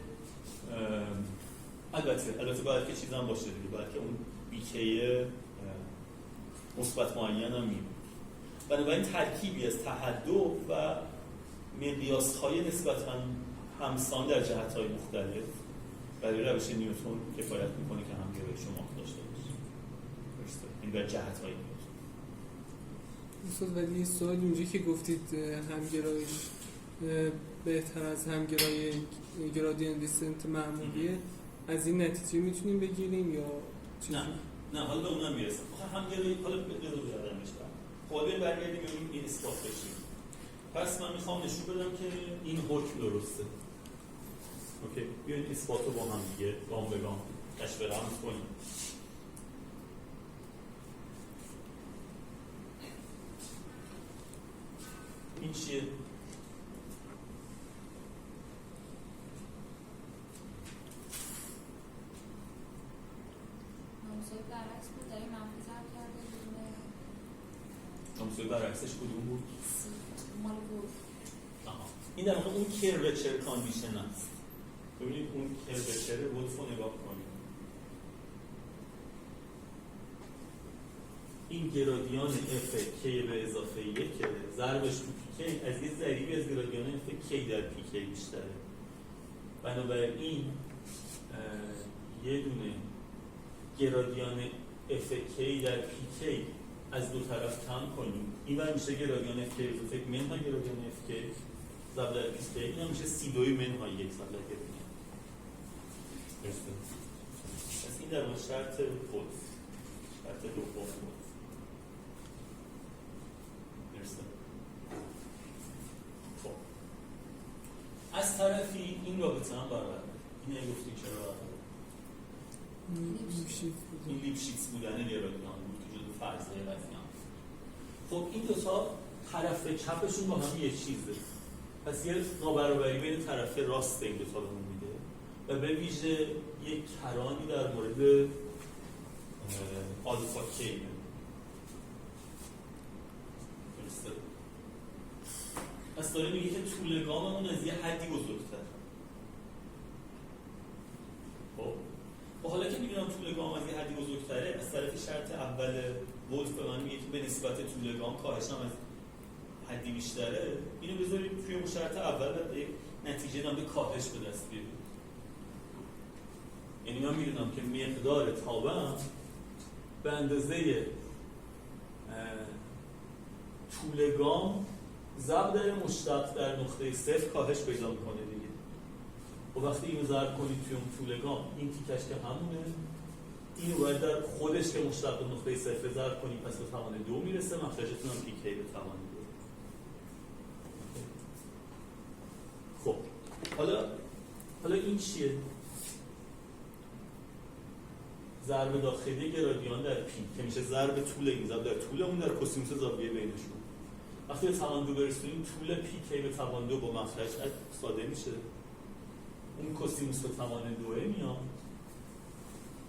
البته باید که چیز هم باشه دیگه، باید که اون بیکیه مثبت معین هم میبود. بنابراین ترکیبی از تحدث و مقیاس‌های نسبتاً همسان در جهت‌های مختلف برای روش نیوتن کفایت می‌کنه که همگرایی شما داشته باشه. درسته؟ این در جهت‌های نیوتن.
استاد ولی یه سوال اونجایی که گفتید همگرایش بهتر از همگرای گرادین دیسنت معمولیه، از این نتیجه میتونیم بگیریم یا چیزی؟
نه حالا به اونم میرسم. همگرایی حالا به بیادمش برم. خب برگردیم این اثبات بشیم. پس من میخوام نشون بدم که این حکم درسته. اوکی، بیاین اثبات رو با هم دیگه گام به گام تشبیه رمز کنیم. این چیه؟
ناموسای برعکس بود، داری منفی ضرب کرده بدون
ناموسای برعکسش کدوم بود؟
مال بود.
این در واقع اون کروچر کاندیشن است. ببینید اون کروچر ولف رو نگاه کنید. این گرادیان اف کی به اضافه 1 ضربش تو پی کی از یه ضریبی از گرادیان اف کی در پی کی بیشتره. بنابراین یه دونه گرادیان اف کی در پی کی از دو طرف کم کنیم. این بر میشه گرادیان اف کی اضافه 1 منهای گرادیان اف کی ضرب در پی کی. این میشه سی دوی منهای 1 ضرب در گرادیان. درسته؟ پس این در واقع شرط ولف، شرط دوم ولف. درسته؟ خب از طرفی این رابطه هم برابره. این گفتیم چرا برابره؟ این لیپشیتس بودن گرادیان بود که جزو فرضیه قضیه هم. خب این دوتا طرف چپشون با هم یه چیزه، پس یه نابرابری بین طرف راست این دوتا بهمون میده و به ویژه یک کرانی در مورد آلفا کی. درسته؟ پس داره میگه که طول گاممون از یه حدی بزرگتر. خب و حالا که میدونم طول گام از یه حدی بزرگتره، از طرف شرط اول ولف به من میگه که به نسبت طول گام کاهشم از حدی بیشتره، اینو بذاریم توی اون شرط اول و نتیجه نام به کاهش به دست بیاریم. یعنی من میدونم که مقدار تابم به اندازه طول گام ضرب در مشتق در نقطه صفر کاهش پیدا میکنه دیگه. و وقتی اینو ضرب کنید توی اون طول گام، این تیکش که همونه، اینو باید در خودش که مشتق به نقطه صفر ضرب کنید، پس به توان 2 میرسه، مخرجتون هم پی کی به توان 2. خب حالا این چیه؟ ضرب داخلی گرادیان در پی که میشه ضرب طول این، ضرب در طول اون در کوسینوس زاویه بینشون. وقتی به توان 2 برسونیم، طول پی کی به توان 2 با مخرج ساده میشه، اون کوسینوس به توان 2 میاد،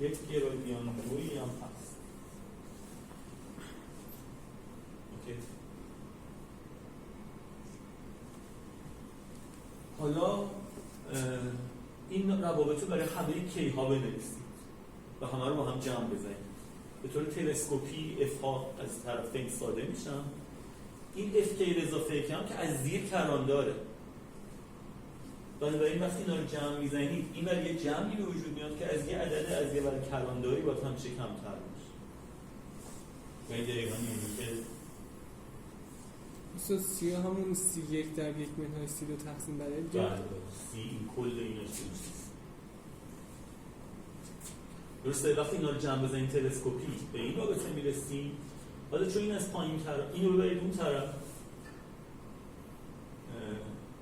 یک گرادیان 2 هم هست. اوکی. حالا این روابط رو برای همه کی ها بنویسید و همه رو با هم جمع بزنید. به طور تلسکوپی اف ها از طرف این ساده میشن، این اف کی اضافه کم که از زیر کران داره. بنابراین وقتی اینا رو جمع میزنید این برای یه جمعی به وجود میاد که از یه عدد از یه برای کلانداری باید همیشه کمتر باشه. و این دقیقا یعنی که
مثلا سی همون سی یک در یک منهای سی دو تقسیم بر ال
بله سی این کل اینا چیز درسته. وقتی اینا رو جمع بزنید تلسکوپی به این رابطه میرسیم. حالا چون این از پایین کران این رو برید اون طرف،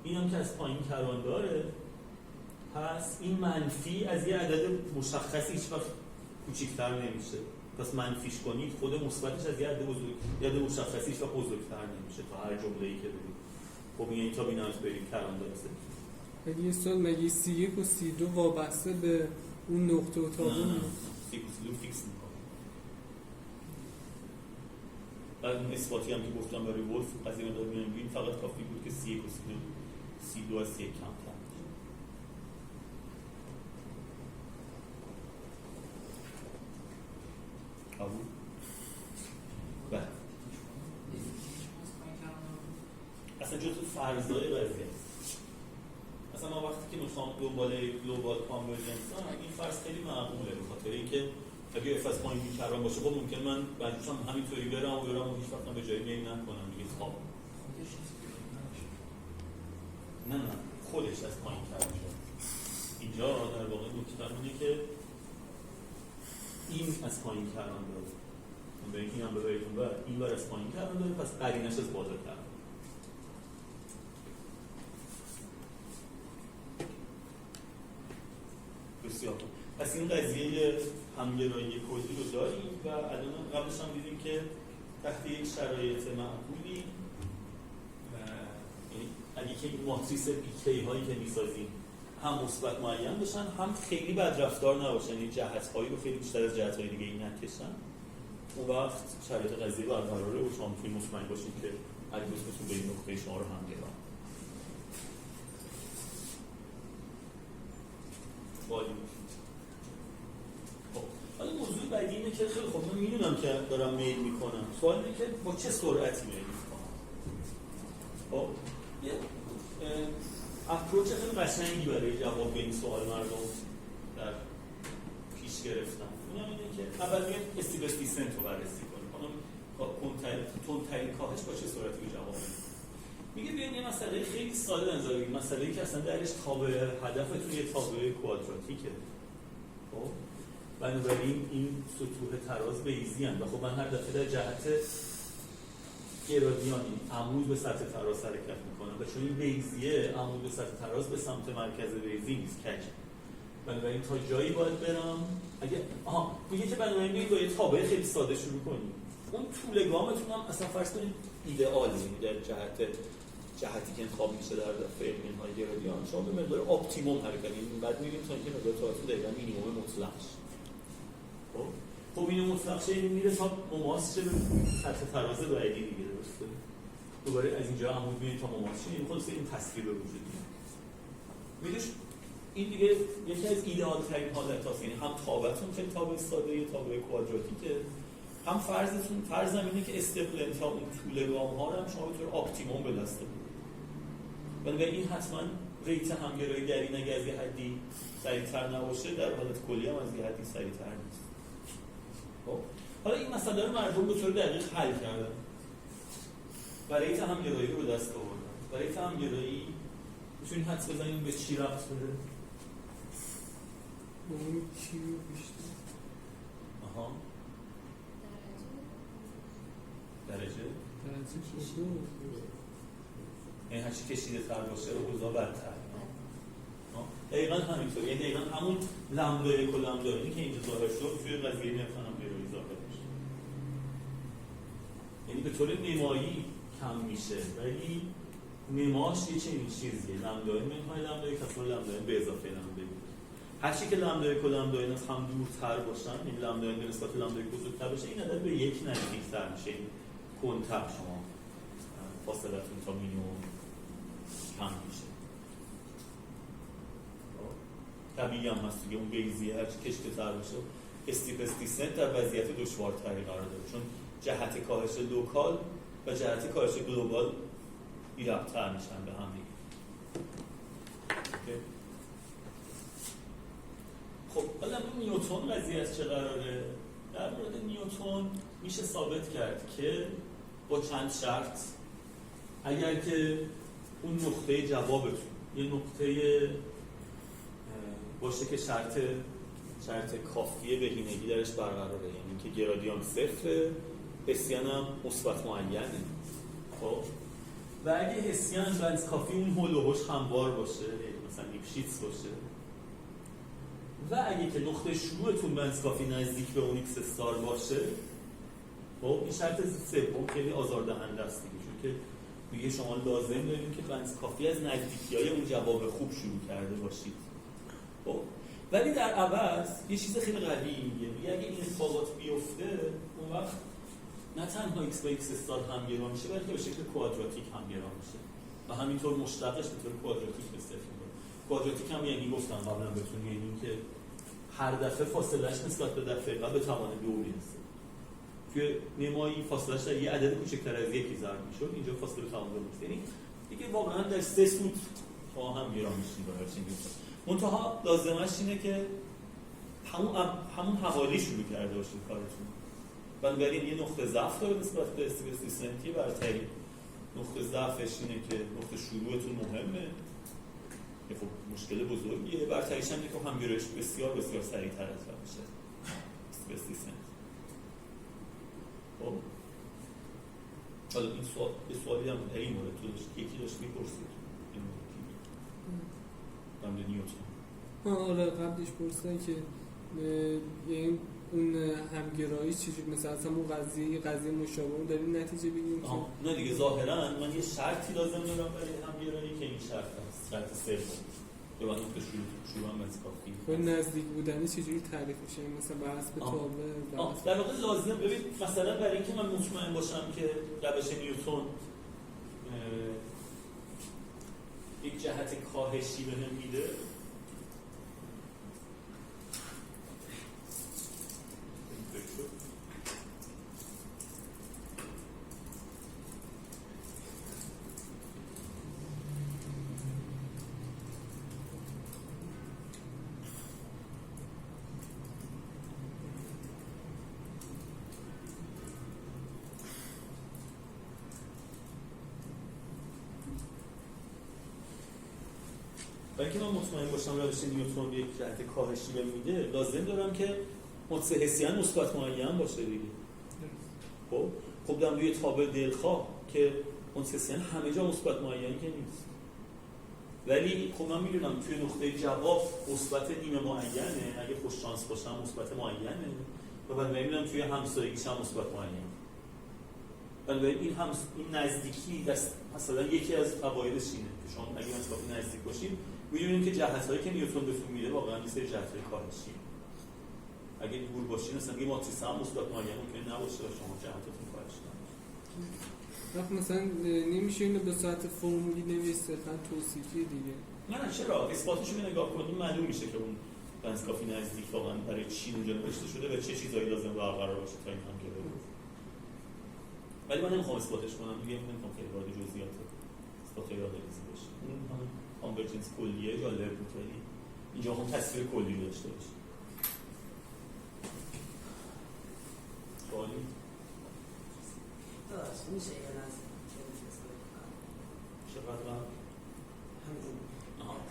این هم که از پایین کران داره، پس این منفی از یه عدد مشخصی هیچ وقت کوچیک‌تر نمیشه. پس منفیش کنید خود مثبتش از یه عدد مشخصی هیچ وقت بزرگتر نمیشه تا هر جمله‌ای که بگید. خب این تا بینامت برید کران داره.
ولی یه سوال مگه سی یک و سی دو وابسته به اون نقطه و تابع
سی دو فیکس میکنه. بعد اون اثباتی هم که گفتم برای ولف قضیه رو می‌بینیم فقط کافی بود که سی یک و سی دو از سی یک کمتر بشه. قبول؟ بله. اصلا جزء فرض‌های قضیه است. مثلا ما وقتی که میخوام دنبال گلوبال کانورجنس این فرض خیلی معقوله به خاطر اینکه اگه اف از پایین بی‌کران باشه خب ممکن من بعدش هم همینطوری برم و هیچ وقت به جایی میل نکنم دیگه. خب نه خودش از پایین کران شد. اینجا در واقع نکته اینه که این از پایین کران داره. به این هم ببرید اون بر این بر از پایین کران داره، پس قرینش از بالا کران. بسیار خوب. پس این قضیه همگرایی کلی رو داریم و الان قبلش هم دیدیم که تحت یک شرایط معقولی اگه که این ماتریس بیکی هایی که میسازیم هم مثبت معین بشن هم خیلی بدرفتار نباشن، این جهت هایی رو خیلی بیشتر از جهت های دیگه این نکشن، اون وقت شرایط قضیه برقراره و شما میتونید مطمئن باشید که الگوریتمتون به این نقطه شما رو همگرا. خب حالا موضوع بعدی اینه که خیلی خب من میدونم که دارم میل میکنم، سوال اینه که با چه سرعتی میل میکنم. خب یه اپروچ خیلی قشنگی برای جواب به این سوال مردم در پیش گرفتم. اونم اینه که اول میگم استیبس دیسنت رو بررسی کنیم، تندترین کاهش با چه سرعتی به جواب میگه بیاین یه مسئله خیلی ساده نظر بگیم، مسئله‌ای که اصلا درش تابع هدفتون یه تابع کوادراتیکه. خب بنابراین این سطوح تراز بیضی هستند و خب من هر دفعه در جهت گرادیانی عمود به سطح تراز حرکت میکنم و چون این بیضیه عمود به سطح تراز به سمت مرکز بیضی نیست، کج. بنابراین تا جایی باید برم اگه میگه که بنابراین بیاید با یه تابع خیلی ساده شروع کنیم. اون طول گامتون هم اصلا فرض کنید ایدئاله در جهتی که انتخاب میشه در دفعه منهای گرادیان شما به مقدار اپتیموم حرکت کنید، بعد میریم تا اینکه مقدار تئاتر دقیقاً مینیمم مطلق شه. خب این مطلق شه میره تا مماس شه به سطح تراز بعدی دیگه، درسته؟ دوباره از اینجا عمود میره تا مماس شه، این خلاص این تصویر به وجود میاد. میگه این دیگه یکی از ایدئال ترین حالتاست، یعنی هم تابعتون خیلی تابع ساده یا تابع کوادراتیکه، هم فرضم اینه که استقلال تا اون طول گام ها رو هم شما به طور اپتیموم به دست ببرید. ولی این حتما ریت همگرایی در این اگه از یه حدی سریع‌تر نباشه در حالت کلی هم از یه حدی سریع‌تر نیست. خب حالا این مسئله رو مردم به طور دقیق حل کردن و ریت همگرایی رو به دست آوردن. و ریت همگرایی میتونید حدس بزنید به چی ربط داره؟
اون چی رو بیشتر؟
آها درجه
شده
یعنی هرچی کشیده تر باشه رو اوضاع بدتر. دقیقا همینطور، یعنی دقیقا همون لمدای و لمدایی که اینجا ظاهر شد توی قضیه نمیتونم گرایی ظاهر بشه، یعنی به طور نمایی کم میشه ولی نماش یه چنین چیزیه، لمدای منهای لمدای کسر لمدای به اضافه لمدای. هرچی که لمدای و لمدای از هم دورتر باشن، این لمدای به نسبت لمدای بزرگتر باشه، این عدد به یک نزدیکتر میشه، کنتر شما فاصلتون تا مینیمم کم میشه. طبیعی هم هست دیگه، اون بیضیه هرچی کشته تر باشه استیپس دیسنت در وضعیت دشوارتری قرار داره، چون جهت کاهش لوکال و جهت کاهش گلوبال بی‌ربط‌تر میشن به هم دیگه. خب حالا نیوتن قضیه از چه قراره؟ در مورد نیوتن میشه ثابت کرد که با چند شرط اگر که اون نقطه جوابتون یه نقطه باشه که شرط کافیه بهینگی درش برقراره، یعنی که گرادیان صفره، هسیان هم مثبت معینه. خب و اگه هسیان بنز کافی اون هول و هوش هموار باشه، مثلا لیپشیتز باشه، و اگه که نقطه شروعتون بنز کافی نزدیک به اون ایکس استار باشه، خب این شرط سوم خیلی آزاردهنده است دیگه، چون که میگه شما لازم دارید که بنز کافی از نزدیکی‌های اون جواب خوب شروع کرده باشید. خب ولی در عوض یه چیز خیلی قوی میگه اگه این اتفاقات بیفته اون وقت نه تنها ایکس با ایکس استار همگرا میشه، بلکه به شکل کوادراتیک همگرا میشه و همینطور مشتقش به طور کوادراتیک به صفر میشه. کوادراتیک هم یعنی گفتم قبلا بهتون، یعنی که هر دفعه فاصلهش نسبت به دفعه قبل به توان 2 میرسه. توی نمایی فاصلهش در یه عدد کوچکتر از یکی ضرب میشد، اینجا فاصله به توان 2 میرسه. یعنی دیگه واقعا در 3 سوت با هم گرا میشین برای چی میشه. منتها لازمش اینه که همون حوالی شروع کرده باشید کارتون. بنابراین یه نقطه ضعف داره نسبت به استیسنتی برتری. نقطه ضعفش اینه که نقطه شروعتون مهمه، که خب مشکل بزرگیه. برتریش هم اینه که همگرایش بسیار بسیار سریع‌تر از میشه استیسنت. خب حالا این یه سوالی هم در این مورد تو داشت، یکی داشت می‌پرسید این مورد نیوتن.
آره قبلش پرسیدن که یعنی اون همگرایی چجوری، مثلا اصلا اون قضیه مشابه اون داریم نتیجه بگیریم که
نه دیگه ظاهرا من یه شرطی لازم دارم برای همگرایی که این شرط هست، شرط سوم که بعد نقطه شروع هم از کافی.
خب نزدیک بودنی چجوری تعریف میشه؟ مثلا بر حسب تابع
در واقع لازم ببین مثلا برای اینکه من مطمئن باشم که روش نیوتن یک جهت کاهشی بهم میده، برای اینکه من مطمئن باشم روش نیوتن یک جهت کاهشی بهم میده، لازم دارم که حدس هسیان مثبت معین باشه دیگه. خب دارم روی تابع دلخواه که حدس هسیان همه جا مثبت معین که نیست، ولی خب من میدونم توی نقطه جواب مثبت نیمه معینه، اگه خوش شانس باشم مثبت معینه، و بنابراین میدونم توی همسایگیش هم مثبت معین. بنابراین این نزدیکی مثلا یکی از فوایدش اینه که شما اگه مثلا نزدیک باشید می‌دونید که جهت‌هایی که نیوتن بهتون میده واقعا یه سری جهت‌های کاهشی. اگه دور باشین مثلا یه ماتریس هم مثبت معین ممکنه نباشه و شما جهتتون کاهش کنید.
مثلا نمیشه اینو به صورت فرمولی نوشت، صرفاً توصیفی دیگه.
نه چرا؟ اثباتش رو نگاه کنید معلوم میشه که اون بنز کافی نزدیک واقعا برای چی اونجا نوشته شده و چه چیزایی لازم برقرار باشه تا این هم گره. ولی من نمیخوام اثباتش کنم، دیگه نمیخوام خیلی وارد جزئیات اثبات یادآوری بشه. اون هم کانورجنس کلیه جالب بود، ولی اینجا هم تصویر کلی داشته باشه. سوالی؟
داشت میشه یه لحظه
چقدر
همین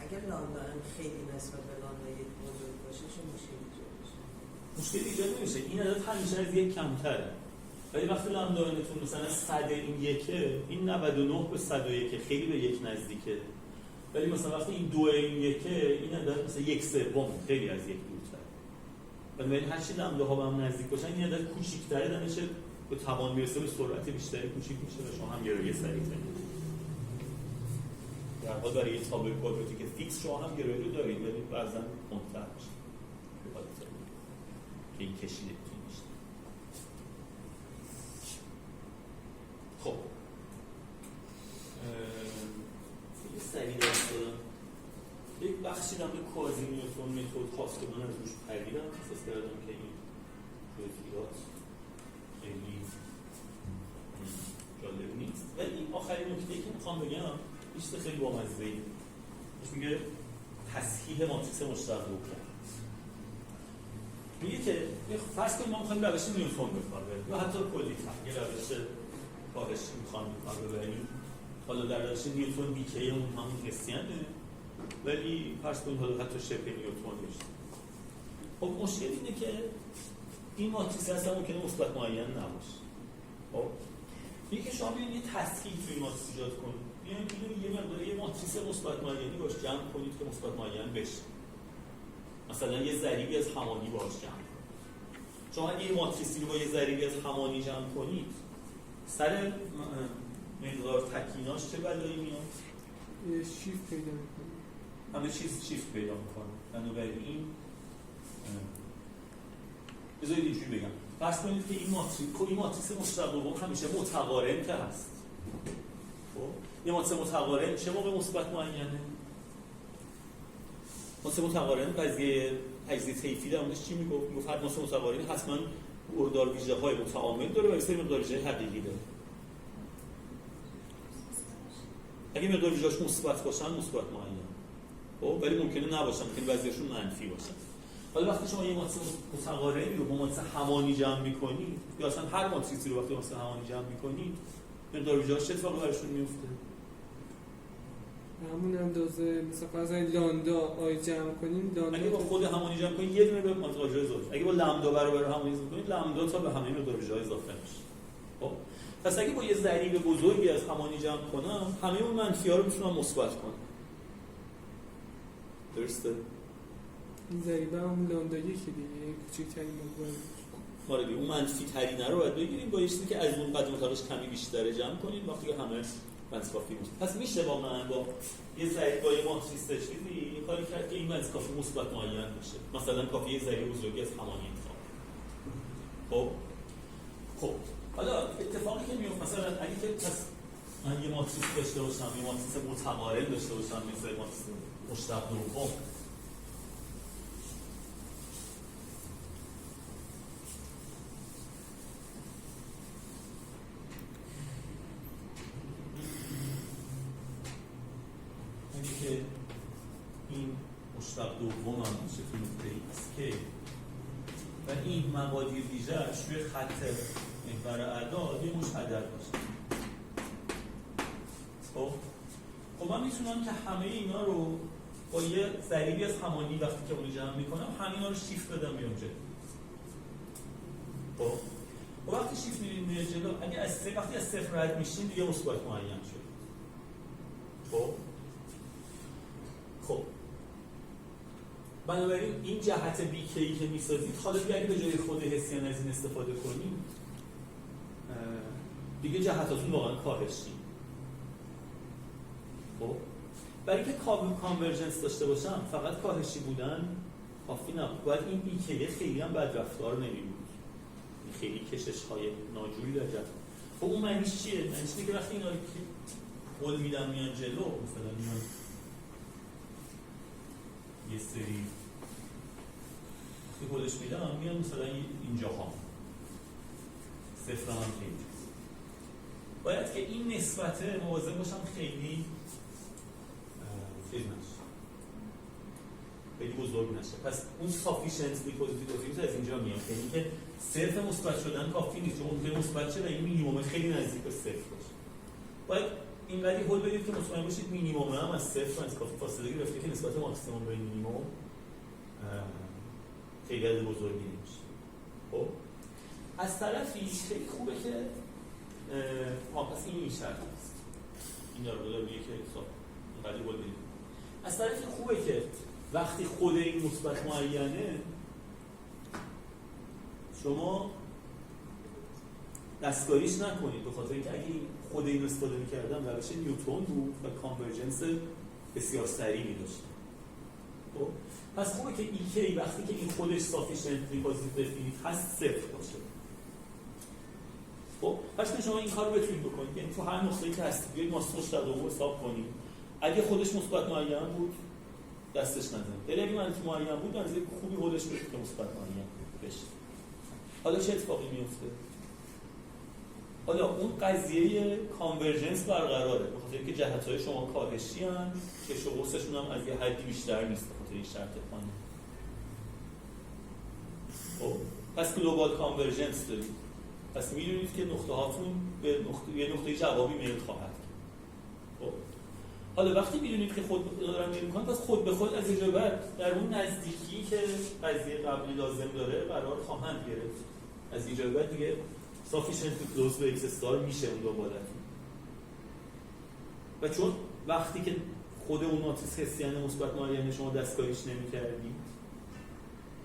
اگر لامدا هم خیلی نسبت به لامدا یک بزرگ باشه چه مشکلی ایجاد میشه؟
مشکلی ایجاد نمیشه. این عدد همیشه از یک کمتره، ولی وقتی لامدا انتون مثلا 100 این یکه، این 99 به 101 خیلی به یک نزدیکه، ولی مثلا وقتی این 2 این یکه، این عدد مثلا 1/3 خیلی از یک دورتره. بنابراین هر چی لامداها به هم نزدیک باشن این عدد کوچیک‌تره دانشه به توان میرسه، به سرعت بیشتری کوچیک میشه و شما هم گرایی سریع‌تری. در واقع برای یه تابع کوادراتیک فیکس شما هم گرایی رو دارید، ولی بعضا کندتر میشه به خاطر که این کشیده میشه. خب یه سریع دست دادم یک بخشی در مورد کوازی نیوتن متد خواست که من از روش پریدم، احساس کردم که این جزئیات خیلی جالب نیست. ولی این آخرین نکته‌ای که میخوام بگم ایست خیلی بامزه‌ای. میگه تصحیح ماتریس مشتق دوم. میگه که فرض کنیم ما میخوایم روش نیوتن بکار ببریم یا حتی کلی‌تر یه روش کاهشی میخوام بکار ببریم. حالا در روش نیوتن دیکیه اون همون حسیانه، ولی فرض کنیم حالا حتی شبه نیوتن میشه. خب مشکل اینه که این ماتریس اصلا ممکنه مثبت معین نباشه. خب میگه که شما بیاین یه تصحیح توی ماتریس ایجاد کنید. بیاین یه مقدار یه ماتریس مثبت معینی باش جمع کنید که مثبت معین بشه. مثلا یه ضریبی از همانی باش جمع کنید. شما اگه یه ماتریسی رو با یه ضریبی از همانی جمع کنید، سر مقدار تکیناش چه بلایی میاد؟
شیفت پیدا میکنه.
همه چیز شیفت پیدا میکنه. بنابراین بذارید اینجوری بگم. فرض کنید که این ماتریس مشتق دوم همیشه متقارن که هست. خب یه ماتریس متقارن چه موقع مثبت معینه؟ ماتریس متقارن قضیه تجزیه طیفی در موردش چی میگفت؟ میگفت هر ماتریس متقارن حتما اوردار ویژه‌های متعامل داره و یه سری مقدار ویژه حقیقی داره. اگه مقدار ویژه‌اش مثبت باشن مثبت معین. خب ولی ممکنه نباشن، ممکنه بعضیشون منفی باشن. حالا وقتی شما یه ماتریس متقارنی رو با ماتریس همانی جمع می‌کنید یا اصلا هر ماتریسی رو وقتی ماتریس همانی جمع می‌کنید مقدار ویژه‌اش چه اتفاقی براشون میفته؟
همون اندازه مثلا فرض لامدا آی جمع کنیم لامدا
اگه با خود همانی جمع کنید یه دونه به مقدار ویژه اضافه. اگه با لامدا برابر همانی جمع کنید لامدا تا به همه مقدار ویژه اضافه میشه. خب پس اگه با یه ضریب بزرگی از همانی جمع کنم همه اون منفی‌ها رو میتونم مثبت کنم. درسته؟
این ضریبه هم لامدا یکی دیگه کوچکترین مقدار.
آره اون منفی ترینه رو باید بگیریم با چیزی که از اون قدر مطابقش کمی بیشتره جمع کنیم وقتی که همه منس کافی میشه. پس میشه واقعا با یه ضریب با یه ماتریس تشکیلی این کاری کرد که این منس کافی مثبت معین بشه. مثلا کافی یه ضریب بزرگی از همانی انتخاب. خب حالا اتفاقی که میفته مثلا اگه که پس من یه ماتریس داشته باشم، یه ماتریس متقارن داشته باشم مثل ماتریس مشتق دوم، که این مشتق دوم هم میشه تو نقطه ایکس که و این مقادیر ویژه‌اش روی خط محور اعداد یه مش عدد باشه. خب من میتونم که همه اینا رو با یه ضریبی از همانی وقتی که اون جمع میکنم همینا رو شیفت بدم بیام جلو. خب وقتی شیفت میریم میره جلو اگه وقتی از صفر رد میشین دیگه مثبت معین شد. خب بنابراین این جهت بیکی که میسازید حالا اگه به جای خود حسیان از این استفاده کنیم دیگه جهتاتون واقعا کاهشی. خب برای که کانورجنس داشته باشم فقط کاهشی بودن کافی نبود، باید این بیکی خیلی هم بد رفتار نمیبود، خیلی کشش های ناجوری داشت. خب اون معنیش چیه؟ معنیش اینه که وقتی اینا رو که قول میدم میان جلو مثلا میان یه سری که قولش میدم میان مثلا اینجا ها صفر هم که اینجا باید که این نسبت مواظب باشم خیلی چیز نشه، خیلی بزرگ نشه. پس اون سافیشنتلی پوزیتیو از اینجا میاد، یعنی که صرف مثبت شدن کافی نیست، چون ممکنه مثبت شه و این مینیمم خیلی نزدیک به صفر باشه. باید اینقدر هول بدید که مطمئن باشید مینیمم هم از صفر از کافی فاصله گرفته که نسبت ماکسیمم به مینیمم خیلی عدد بزرگی نمیشه. خب از طرفی خیلی خوبه که پس این شرط هست، اینا رو بذار میگه که اینقدر هول بدید. از طرفی خوبه که وقتی خود این مثبت معینه شما دستکاریش نکنید، به خاطر اینکه اگه خود این استفاده می‌کردم روش نیوتن بود و کانورجنس بسیار سریعی داشت. خب پس خوبه که ایکی وقتی که این خودش سافیشنتلی پوزیتیو دفینیت هست صفر باشه. خب پس شما این کارو بتونید بکنید، یعنی تو هر نقطه‌ای که هستید بیاید ماستر تداوم حساب کنید. اگه خودش مثبت معین بود دستش نزنید، ولی اگه منفی معین بود از خوبی خودش بشه که مثبت معین بشه. حالا چه اتفاقی میفته؟ حالا اون قضیه کانورجنس برقراره به خاطر اینکه جهت‌های شما کاهشی ان که شغلشون هم از یه حدی بیشتر نیست به خاطر این شرط پایین. خب پس گلوبال کانورجنس دارید. پس می‌دونید که نقطه هاتون به یه نقطه جوابی میل خواهد کرد. خب حالا وقتی می‌دونید که خود دارن میل می‌کنن، پس خود به خود از اینجا بعد در اون نزدیکی که قضیه قبلی لازم داره قرار خواهند گرفت. از اینجا بعد دیگه sufficiently close to x star میشه اون دنبالتون. و چون وقتی که خود اون ماتریس هسیان مثبت معین شما دستکاریش نمی‌کردید،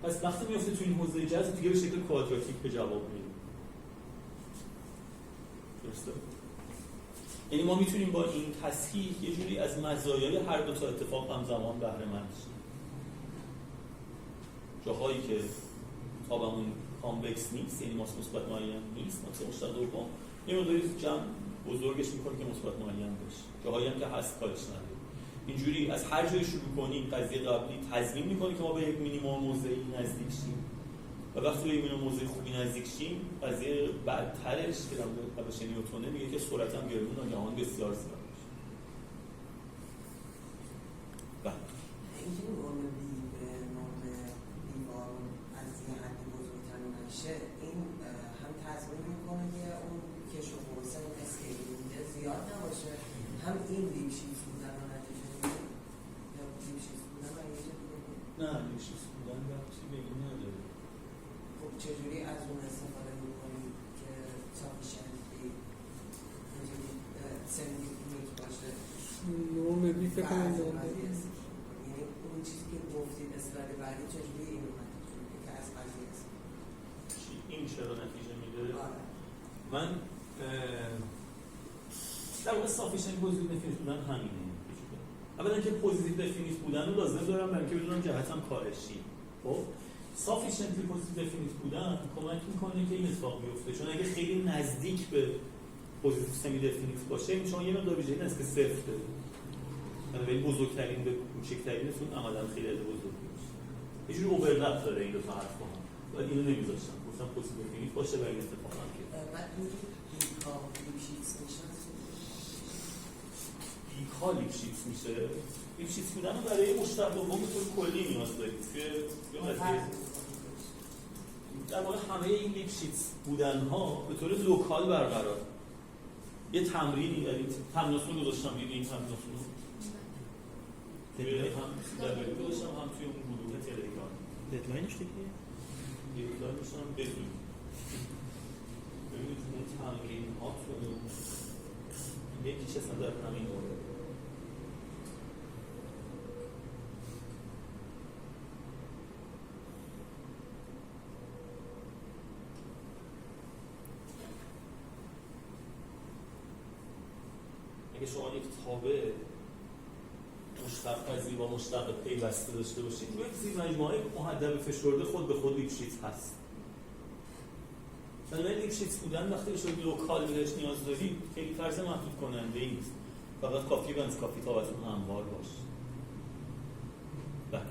پس وقتی میفته تو این حوزه جذب دیگه به شکل کوادراتیک به جواب میاد. درسته؟ یعنی ما میتونیم با این تصحیح یه جوری از مزایای هر دو تا اتفاق همزمان بهره مند شیم. جاهایی که تابمون کانوکس نیست، یعنی ماس مثبت معین نیست، ماس مشتق دوم یه مقداری جمع بزرگش میکنه که مثبت معین بشه. جاهایی هم که هست کارش نداره. اینجوری از هر جای شروع کنیم قضیه قبلی تضمین میکنه که ما به یک مینیمم موضعی نزدیک شیم و وقتی به یک مینیمم موضعی خوبی نزدیک شیم قضیه بعدترش که در مورد روش نیوتونه میگه که سرعت هم گرون ناگهان بسیار زیاد میشه.
اینکه نورم بی به نورم دیوار از یه حدی بزرگتر نشه، این هم تضمین میکنه که اون کش و قوسه اون اسکیلینگ زیاد نباشه، هم این لیپشیت بودن و نتیجه یا لیپشیت بودن و یه جا دیگه
نه لیپشیت بودن بخشی به این نداره.
خب چجوری از اون استفاده میکنیم که سافیشنتلی اینجوری سنتیفیک باشه؟
نورم بی فکر کنم داره.
یعنی اون چیزی که گفتید اسلاید بعدی چجوری اینو نتیجه میده که از قضیه است؟
این چرا نتیجه میده؟
آره.
من در واقع سافیشنت پوزیتیو دفینیت بودن همینه. اولا که پوزیتیو دفینیت بودن رو لازم دارم برای اینکه بدونم جهتم کارشی. خب سافیشنتلی پوزیتیو دفینیت بودن کمک میکنه که این اتفاق بیفته، چون اگه خیلی نزدیک به پوزیتیو سمی دفینیت باشه شما یه مقدار ویژگی هست که صفر داره. یعنی بزرگترین به کوچکترینتون عملاً خیلی بزرگ میشه. یه جوری اوورلپ داره این دو تا حرف با هم. ولی اینو نمیذاشتم. گفتم پوزیتیو دفینیت باشه و این اتفاق هم که
بعد اینکه لیپشیتس میشن
بیکا لیپشیتس میشه. لیپشیتس بودن رو برای مشتق دوم به طور کلی نیاز دارید که در واقع همه این لیپشیتس بودن ها به طور لوکال برقرار. یه تمرینی یعنی تمریناتون رو گذاشتم دیدین تمریناتون رو هم در ولی گذاشتم هم توی اون گروه تلگرام.
ددلاینش دیگه؟
ددلاینش هم بدون ببینید اون تمرین هاتون یکیش اصلا در همین مورد اگه شما یک تابع مشتق پذیر با مشتق پیوسته داشته باشید روی زیر مجموعه محدب فشرده خود به خود لیپشیتس هست. بنابراین لیپشیتس بودن وقتی شما لوکال بهش نیاز دارید خیلی فرض محدود کننده ای نیست. فقط کافی بنز کافی تابعتون هموار باشه. بله.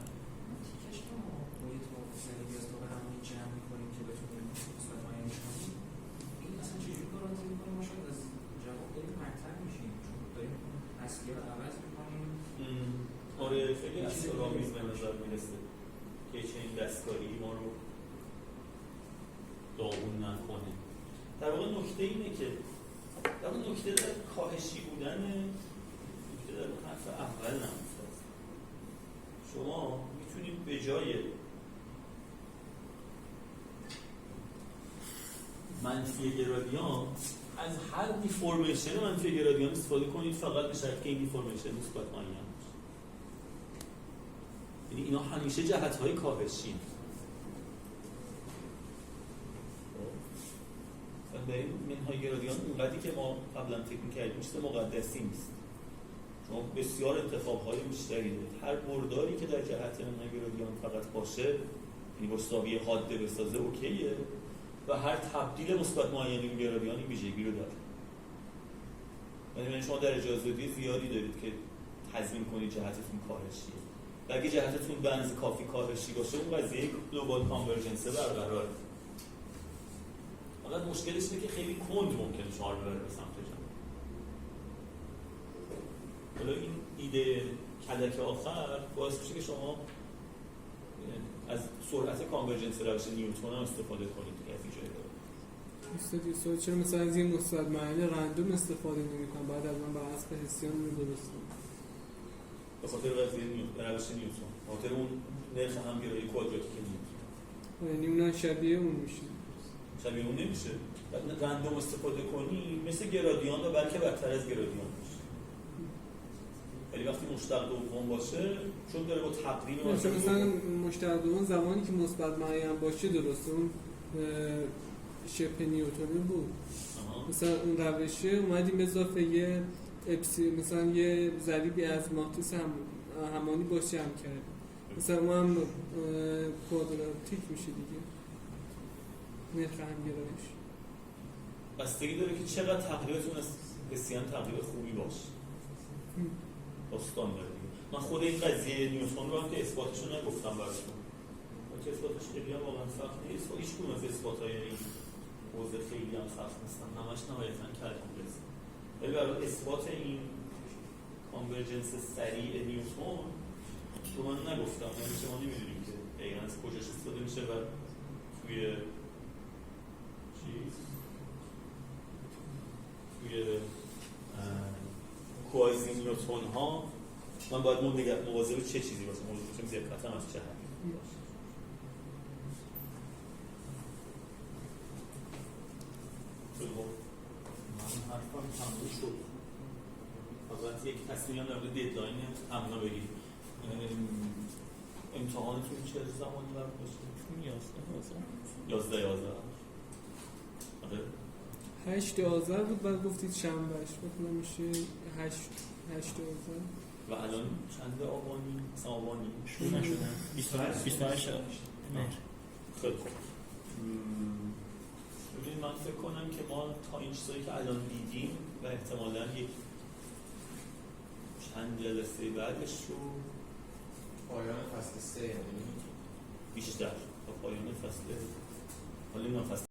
تیکش رو باید موفیزنی بیاز تو همونی جمع میکنیم که بتونیم مثبت مایم شدیم. این اصلا چجوری گارانتی میکنیم ما شاید از جواب خیلی مرتب میشیم چون داریم اصلی رو عوض میکنیم.
آره خیلی اسرارآمیز به نظر میرسه که چنین دستکاری ما رو داغون نکنه. در واقع نکته اینه که در واقع نکته در کاهشی بودن نکته در حرف اول نمی‌فته. شما میتونید به جای منفی گرادیان از هر دیفورمیشن منفی گرادیان استفاده کنید فقط به شرطی که این دیفورمیشن مثبت معین باشه. یعنی اینا همیشه جهت‌های کاهشی به این منهای گرادیان اونقدری که ما قبلا فکر می‌کردیم چیز مقدسی نیست. چون بسیار اتفاقهای بیشتری دارید. هر برداری که در جهت منهای گرادیان فقط باشه یعنی مساوی حاده بسازه اوکیه و هر تبدیل مثبت معین این گرادیان این ویژگی رو داره. یعنی شما در اجازه‌دهی زیادی دارید که تضمین کنید جهتتون کاهشیه. و اگه جهتتون بنز کافی کاهشی باشه اون قضیه گلوبال کانورجنس برقراره. فقط مشکلش اینه که خیلی کند ممکنه شما رو ببره به سمت جمع. حالا این ایده کلک آخر باعث میشه که شما از سرعت کانورجنس روش نیوتن هم استفاده کنید که از این جایی داره.
استاد چرا مثلا از این مستعد معین رندوم استفاده نمی‌کنم بعد از اون بر حسب حسیان می‌درستم؟
به خاطر قضیه روش نیوتن، به خاطر اون نرخ همگرایی کوادراتیک نیوتن.
یعنی اونها شبیه اون میشه.
شبیه اون نمیشه. رندوم استفاده کنی مثل گرادیان و بلکه بدتر از گرادیان میشه. ولی وقتی مشتق دوم باشه چون داره با تقدیم
مثلا مشتق دوم زمانی که مثبت معین باشه درسته اون شبه نیوتنی بود. مثلا اون روشه اومدیم اضافه یه مثلا یه ضریبی از ماتریس همانی باش جمع کرد. مثلا اون هم کوادراتیک میشه دیگه. نرخ همگرایش
بستگی داره که چقدر تقریبتون از حسیان تقریب خوبی باشه. داستان داره دیگه. من خود این قضیه نیوتن رو هم که اثباتشو نگفتم براتون. که اثباتش خیلی هم واقعا سخت نیست. هیچ کدوم از اثبات‌های این حوزه خیلی هم سخت نیستن. همش نهایتاً کلکولیس. ولی برای اثبات این کانورجنس سریع نیوتن رو من نگفتم. یعنی شما نمی‌دونیم که دقیقاً از کجاش استفاده میشه و توی کوازی نیوتن ها من باید مواظب چه چیزی باشم؟ مواظب دقتم از چه حدی باشه. من حرفم تموم شد. فقط یک تصمیم هم در مورد ددلاین امنا بگید. امتحانتون چه زمانی برای باشه؟ 11 آره
8 آذر بود بعد گفتید شنبهش بکنم میشه 8 آذر
و الان چند آبانی؟ مثلا آبانی
شروع نشدن 28 مهر.
خیلی خوب. ببینید من فکر کنم که ما تا این چیزایی که الان دیدیم و احتمالاً یک چند جلسه بعدش رو
پایان فصل 3 یعنی
بیشتر تا پایان فصل حالا این فصل